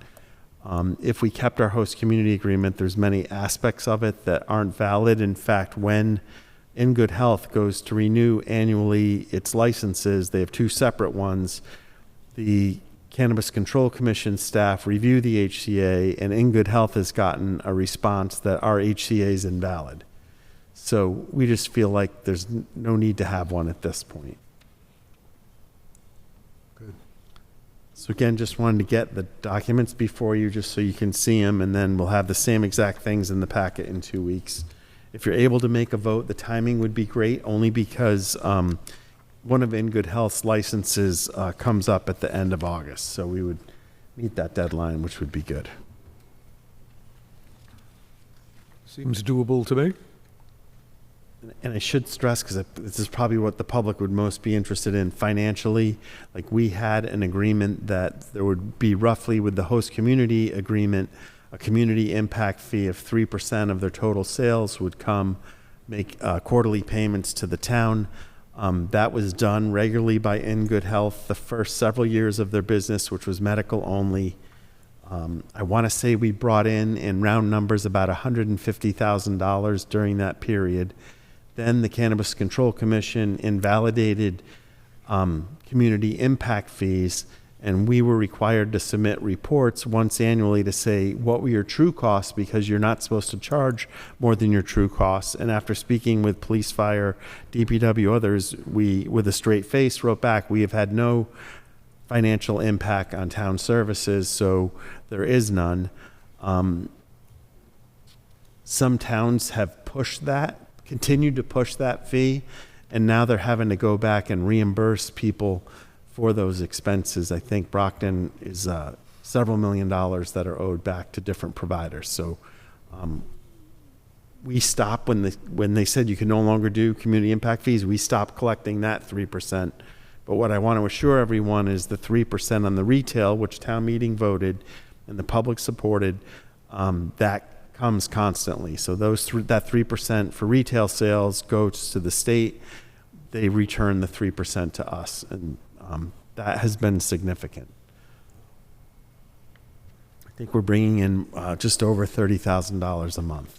If we kept our host community agreement, there's many aspects of it that aren't valid. In fact, when In Good Health goes to renew annually its licenses, they have 2 separate ones. The Cannabis Control Commission staff review the HCA, and In Good Health has gotten a response that our HCA is invalid. So we just feel like there's no need to have one at this point. So again, just wanted to get the documents before you, just so you can see them, and then we'll have the same exact things in the packet in 2 weeks. If you're able to make a vote, the timing would be great, only because one of In Good Health's licenses comes up at the end of August, so we would meet that deadline, which would be good. Seems doable to me. And I should stress, because this is probably what the public would most be interested in financially, like we had an agreement that there would be roughly, with the host community agreement, a community impact fee of 3% of their total sales would come, make quarterly payments to the town. That was done regularly by In Good Health the first several years of their business, which was medical only. I want to say we brought in round numbers, about $150,000 during that period. Then the Cannabis Control Commission invalidated community impact fees, and we were required to submit reports once annually to say what were your true costs, because you're not supposed to charge more than your true costs. And after speaking with police, fire, DPW, others, we, with a straight face, wrote back, we have had no financial impact on town services, so there is none. Some towns have pushed that, continued to push that fee, and now they're having to go back and reimburse people for those expenses. I think Brockton is several $1 million that are owed back to different providers. So we stopped when they said you can no longer do community impact fees. We stopped collecting that 3%. But what I want to assure everyone is the 3% on the retail, which town meeting voted and the public supported, that comes constantly. So that 3% for retail sales goes to the state. They return the 3% to us, and that has been significant. I think we're bringing in just over $30,000 a month.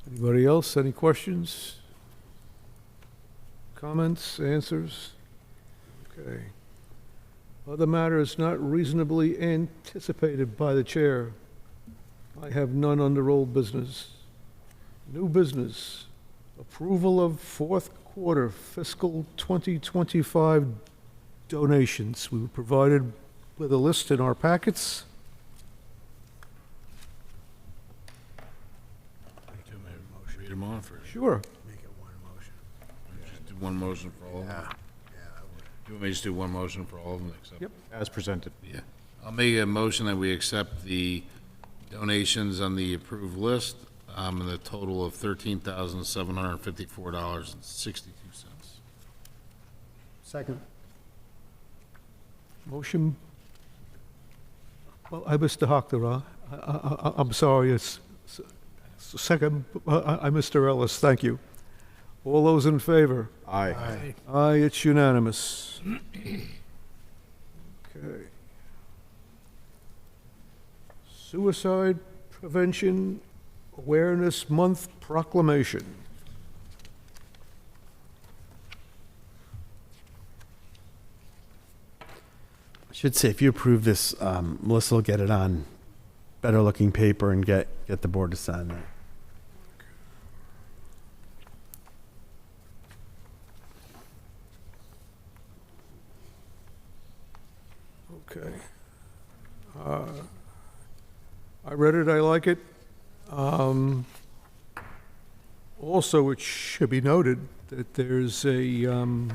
Anybody else? Any questions? Comments, answers? Okay. Other matters not reasonably anticipated by the chair. I have none under old business. New business. Approval of fourth quarter fiscal 2025 donations. We were provided with a list in our packets. Read them off, or Sure. just do one motion for all of them? Do you want me to just do one motion for all of them? Except? Yep. As presented. Yeah. I'll make a motion that we accept the donations on the approved list, in the total of $13,754.62. Second. Motion. Well, Mr. Hockner, I'm sorry, it's second, Mr. Ellis, thank you. All those in favor? Aye. Aye, it's unanimous. Okay. Suicide Prevention Awareness Month Proclamation. I should say, if you approve this, Melissa will get it on better looking paper and get the board to sign that. Okay. I read it, I like it. Also, it should be noted that there's a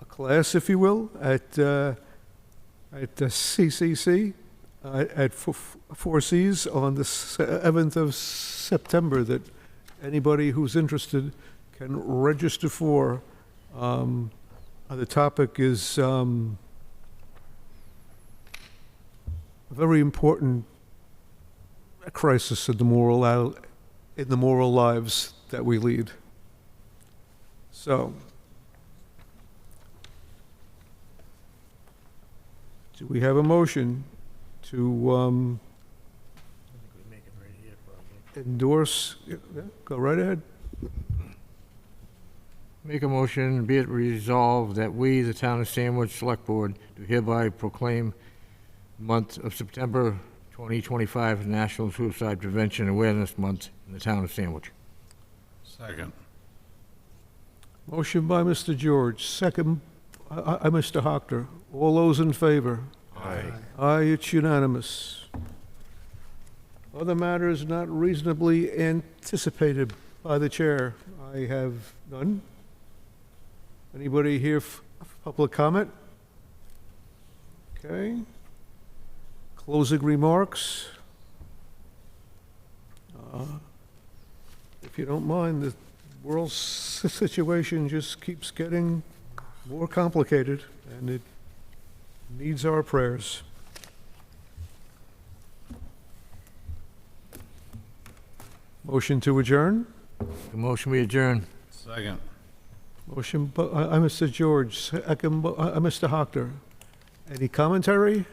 class, if you will, at the CCC, at Four Cs on the 7th of September that anybody who's interested can register for. The topic is a very important crisis in the moral lives that we lead. So, do we have a motion to endorse? Yeah, go right ahead. Make a motion, be it resolved that we, the Town of Sandwich Select Board, do hereby proclaim the month of September 2025 National Suicide Prevention Awareness Month in the town of Sandwich. Second. Motion by Mr. George, second by Mr. Hockter. All those in favor? Aye. Aye, it's unanimous. Other matters not reasonably anticipated by the chair. I have none. Anybody here for public comment? Okay. Closing remarks? If you don't mind, the world situation just keeps getting more complicated, and it needs our prayers. Motion to adjourn? The motion we adjourn. Second. Motion by Mr. George, second by Mr. Hockter. Any commentary?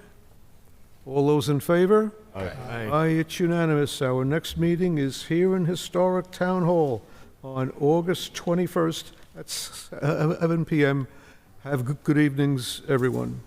All those in favor? Aye, it's unanimous. Our next meeting is here in Historic Town Hall on August 21st at 7 PM. Have good evenings, everyone.